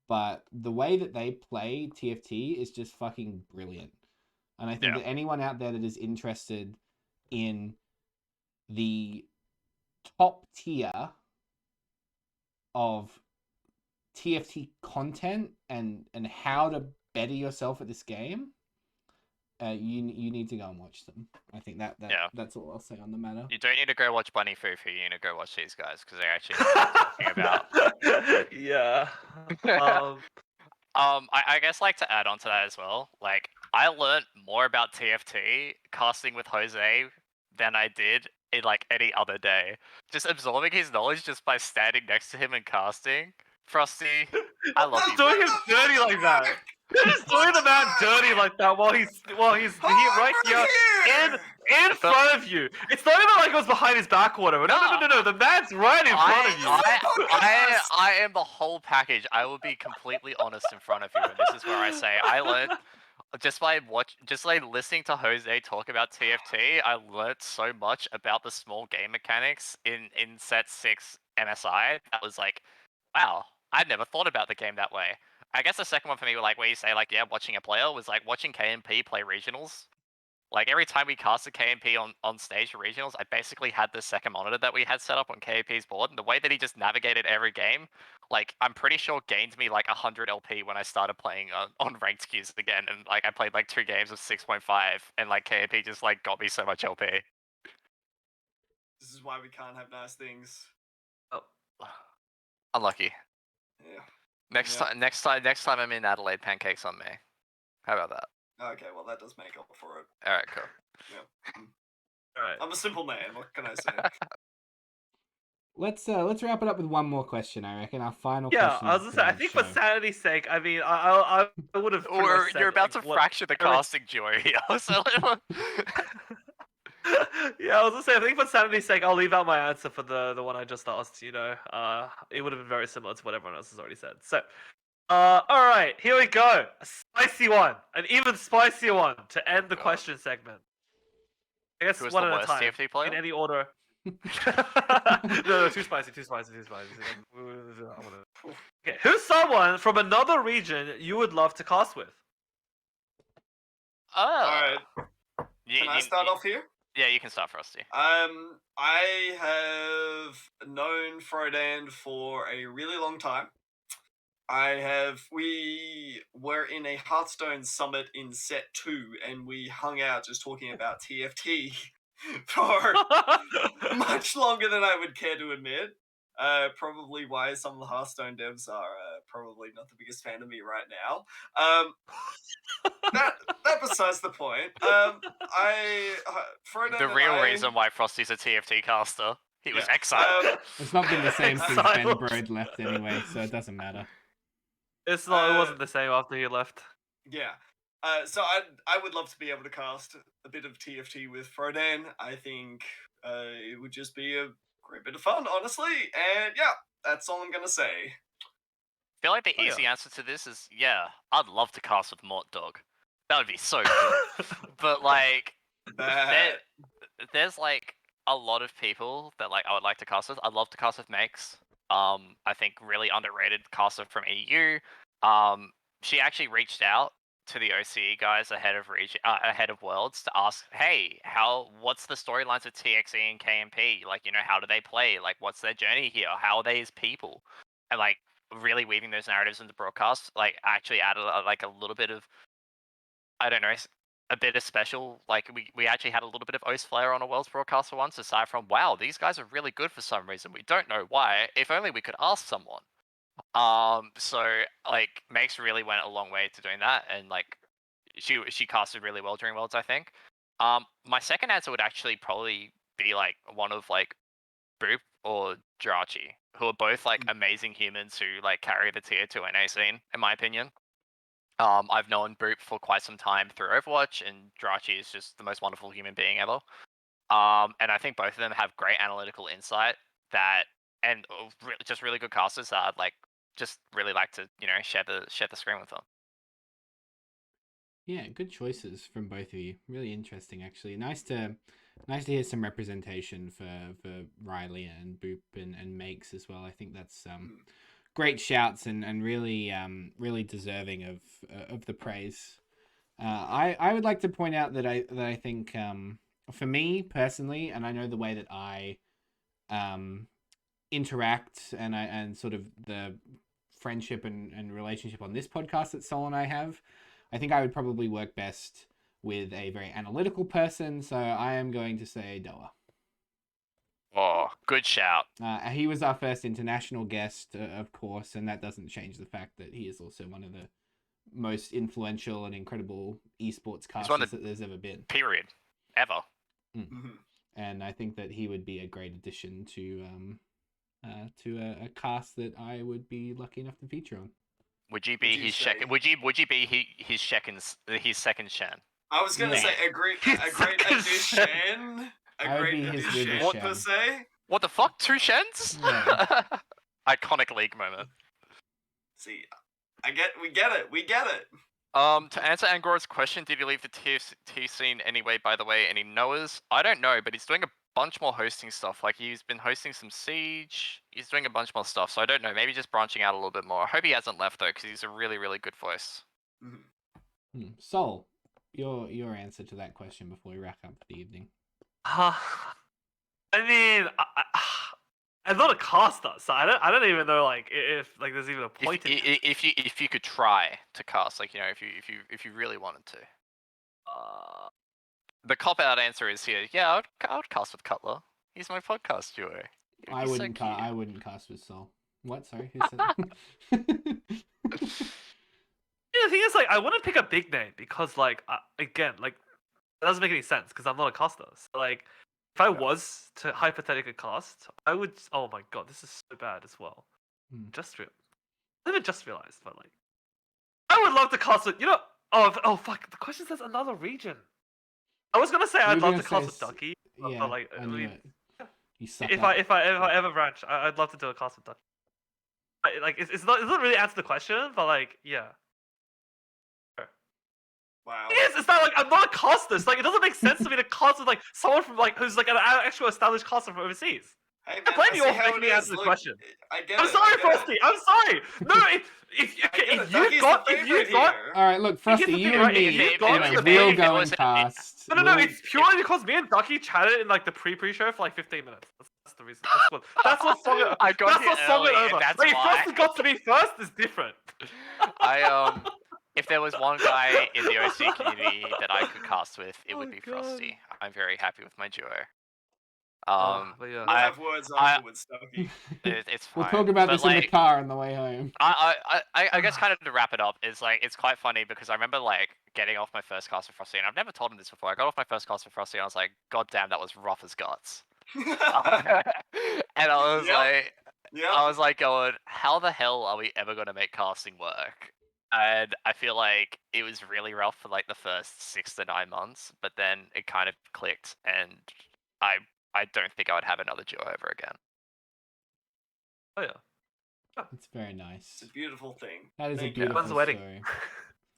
but the way that they play TFT is just fucking brilliant. And I think that anyone out there that is interested in the top tier of TFT content and how to better yourself at this game, you need to go and watch them. I think that's all I'll say on the matter. You don't need to go watch Bunny Fufu. You need to go watch these guys because they actually know what they're talking about. Yeah. I guess to add on to that as well. Like I learned more about TFT casting with Jose than I did in any other day. Just absorbing his knowledge just by standing next to him and casting. Frosty, I love you. Doing him dirty like that. You're just doing the man dirty like that while he's right here in front of you. It's not even like it was behind his back or whatever. No. The man's right in front of you. I am the whole package. I will be completely honest in front of you, and this is where I say I learned just by listening to Jose talk about TFT. I learned so much about the small game mechanics in set 6 MSI. That was wow, I'd never thought about the game that way. I guess the second one for me, where you say watching a player was watching KMP play regionals. Every time we cast a KMP on stage for regionals, I basically had the second monitor that we had set up on KMP's board, and the way that he just navigated every game, I'm pretty sure gained me 100 LP when I started playing on ranked queues again, and I played 2 games of 6.5, and KMP just got me so much LP. This is why we can't have nice things. Oh. Unlucky. Yeah. Next time I'm in Adelaide, pancakes on me. How about that? Okay, well that does make up for it. All right, cool. Yeah. All right. I'm a simple man. What can I say? Let's wrap it up with one more question. I reckon our final. Yeah, question I was gonna say. I think for sanity's sake, I mean, I would have. Or you're about to fracture the casting duo here. Yeah, I was gonna say. I think for sanity's sake, I'll leave out my answer for the one I just asked. It would have been very similar to what everyone else has already said. So, all right, here we go. A spicy one, an even spicier one to end the question segment. I guess Who's one the at a worst time, TFT player? in any order. No, too spicy. Okay, who's someone from another region you would love to cast with? Oh. Alright. Can I start off here? Yeah, you can start, Frosty. I have known Frodan for a really long time. We were in a Hearthstone summit in set 2, and we hung out just talking about TFT for much longer than I would care to admit. Probably why some of the Hearthstone devs are probably not the biggest fan of me right now. That besides the point. The real reason why Frosty's a TFT caster, he was exiled. It's not been the same since Ben Exiled. Brode left anyway, so it doesn't matter. It's not. It wasn't the same after he left. Yeah. So I would love to be able to cast a bit of TFT with Frodan. I think it would just be a great bit of fun, honestly. And yeah, that's all I'm gonna say. I feel like the easy answer to this is I'd love to cast with Mort Dog. That would be so cool. But there's a lot of people that I would like to cast with. I'd love to cast with Makes. I think really underrated caster from EU. She actually reached out to the OCE guys ahead of ahead of Worlds to ask, hey, what's the storylines of TXE and KMP? Like, how do they play? Like, what's their journey here? How are they as people? And like really weaving those narratives into broadcast, like actually added like a little bit of, I don't know, a bit of special. Like we actually had a little bit of OCE flair on a Worlds broadcast for once, aside from, wow, these guys are really good for some reason. We don't know why. If only we could ask someone. So like Max really went a long way to doing that, and like she casted really well during Worlds, I think. My second answer would actually probably be like one of like Boop or Dvcky, who are both like amazing humans who like carry the tier 2 NA scene, in my opinion. I've known Boop for quite some time through Overwatch, and Dvcky is just the most wonderful human being ever. And I think both of them have great analytical insight and just really good casters that I'd like just really like to share the screen with them. Yeah, good choices from both of you. Really interesting, actually. Nice to hear some representation for Riley and Boop and Makes as well. I think that's great shouts and really really deserving of the praise. I would like to point out that I think for me personally, and I know the way that I interact and sort of the friendship and relationship on this podcast that Sol and I have, I think I would probably work best with a very analytical person, so I am going to say Doa. Oh, good shout. He was our first international guest, of course, and that doesn't change the fact that he is also one of the most influential and incredible esports casters that there's ever been. Period. Ever. And I think that he would be a great addition to a cast that I would be lucky enough to feature on. Would you be his second? Would you be his second Shen? I was gonna say a great addition. A great addition per se. What the fuck? 2 Shens? Yeah. Iconic league moment. See, we get it. To answer Angora's question, did he leave the TFT scene anyway? By the way, any Noahs? I don't know, but he's doing a bunch more hosting stuff. Like he's been hosting some Siege. He's doing a bunch more stuff. So I don't know. Maybe just branching out a little bit more. I hope he hasn't left though, because he's a really, really good voice. Sol, your answer to that question before we wrap up for the evening. I mean, I'm not a caster, so I don't even know like if like there's even a point. If you could try to cast, like if you really wanted to. The cop out answer is here. Yeah, I would cast with Cutler. He's my podcast duo. I wouldn't cast with Sol. What? Sorry, who said that? Yeah, the thing is, like, I want to pick a big name because, like, again, like, that doesn't make any sense because I'm not a caster. So, like, if I was to hypothetically cast, I would. Oh my god, this is so bad as well. I didn't just realized, but like, I would love to cast it. Oh fuck, the question says another region. I was gonna say I'd love to cast with Dvcky, but like, I mean, if I ever branch, I'd love to do a cast with Dvcky. Like, it doesn't really answer the question, but like, yeah. Wow. It's not like I'm not a caster. It's like it doesn't make sense to me to cast with like someone from like who's like an actual established caster from overseas. Hey, man, I blame you all for making me answer the question. I'm sorry, Frosty. I'm sorry. No, if you got. All right, look, Frosty, you and me, we'll go and cast. No. It's purely because me and Dvcky chatted in like the pre-show for like 15 minutes. That's the reason. That's what swung it. I got here early, and that's why. Why. Frosty got to me first is different. If there was one guy in the OC community that I could cast with, it would be Frosty. I'm very happy with my duo. We'll have words afterwards, Dvcky. It's fine. We'll talk about this in the car on the way home. I guess kind of to wrap it up is like it's quite funny because I remember like getting off my first cast with Frosty, and I've never told him this before. I got off my first cast with Frosty, and I was like, God damn, that was rough as guts. And I was like going, how the hell are we ever going to make casting work? And I feel like it was really rough for like the first 6 to 9 months, but then it kind of clicked, and I don't think I would have another duo ever again. Oh yeah, it's very nice. It's a beautiful thing. That is a beautiful story.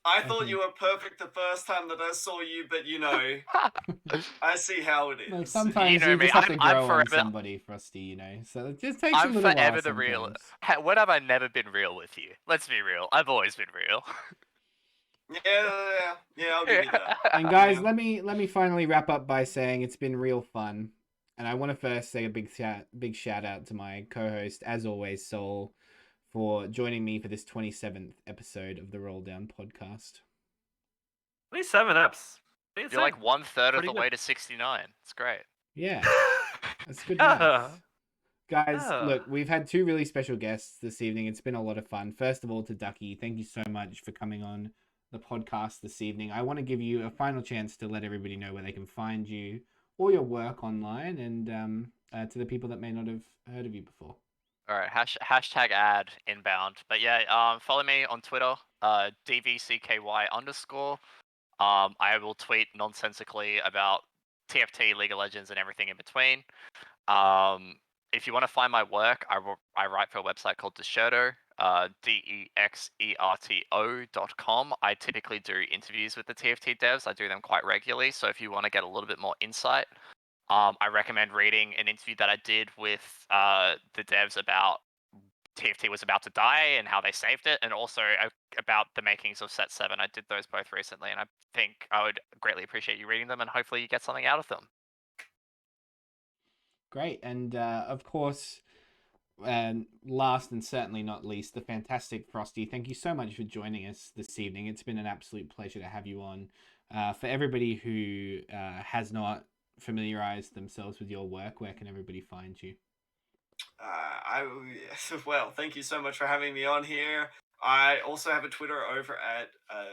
I thought you were perfect the first time that I saw you, but I see how it is. Look, sometimes you just have to grow on somebody, Frosty, So it just takes a little while. I'm forever the real. When have I never been real with you? Let's be real. I've always been real. Yeah, I'll give you that. And guys, Yeah. let me finally wrap up by saying it's been real fun. And I want to first say a big shout out to my co-host, as always, Sol, for joining me for this 27th episode of the Roll Down podcast. 27 eps. You're like 1/3 of Pretty the good. way to 69. It's great. Yeah, that's good Yeah. maths. Guys, Yeah. look, we've had two really special guests this evening. It's been a lot of fun. First of all, to Dvcky, thank you so much for coming on the podcast this evening. I want to give you a final chance to let everybody know where they can find you or your work online, and to the people that may not have heard of you before. All right, hashtag ad inbound. But yeah, follow me on Twitter, DVCKY_. I will tweet nonsensically about TFT, League of Legends, and everything in between. If you want to find my work, I write for a website called Dexerto, DEXERTO.com. I typically do interviews with the TFT devs. I do them quite regularly. So if you want to get a little bit more insight, I recommend reading an interview that I did with the devs about TFT was about to die and how they saved it, and also about the makings of Set 7. I did those both recently, and I think I would greatly appreciate you reading them, and hopefully you get something out of them. Great. And of course, and last and certainly not least, the fantastic Frostee. Thank you so much for joining us this evening. It's been an absolute pleasure to have you on. For everybody who has not familiarized themselves with your work, where can everybody find you? Well, thank you so much for having me on here. I also have a Twitter over at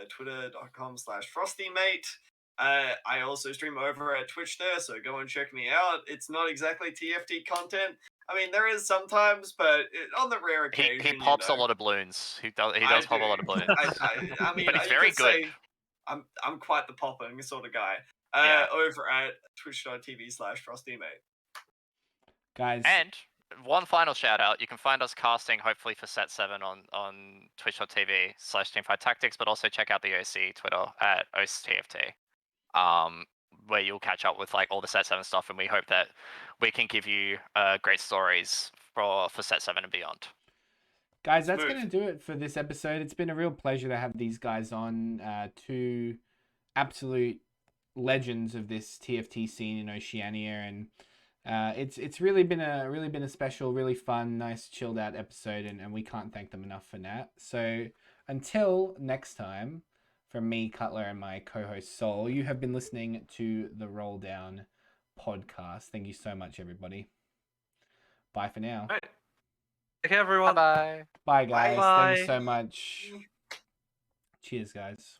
twitter.com/FrosteeMate. I also stream over at Twitch there, so go and check me out. It's not exactly TFT content. I mean, there is sometimes, but on the rare occasion, He pops a lot of balloons. He does pop a lot of balloons. I mean, but he's very good. I'm quite the popping sort of guy. Over at twitch.tv/FrosteeMate. Guys. And one final shout out. You can find us casting hopefully for Set 7 on twitch.tv/teamfight tactics, but also check out the OCE Twitter at OCTFT, where you'll catch up with like all the Set 7 stuff, and we hope that we can give you great stories for Set 7 and beyond. Guys, that's going to do it for this episode. It's been a real pleasure to have these guys on, two absolute legends of this TFT scene in Oceania, and it's really been a special, really fun, nice, chilled out episode, and we can't thank them enough for that. So until next time, from me, Cutler, and my co-host Sol, you have been listening to the Roll Down podcast. Thank you so much, everybody. Bye for now. All right. Take care, everyone. Bye. Bye, guys. Bye. Thanks so much. Cheers, guys.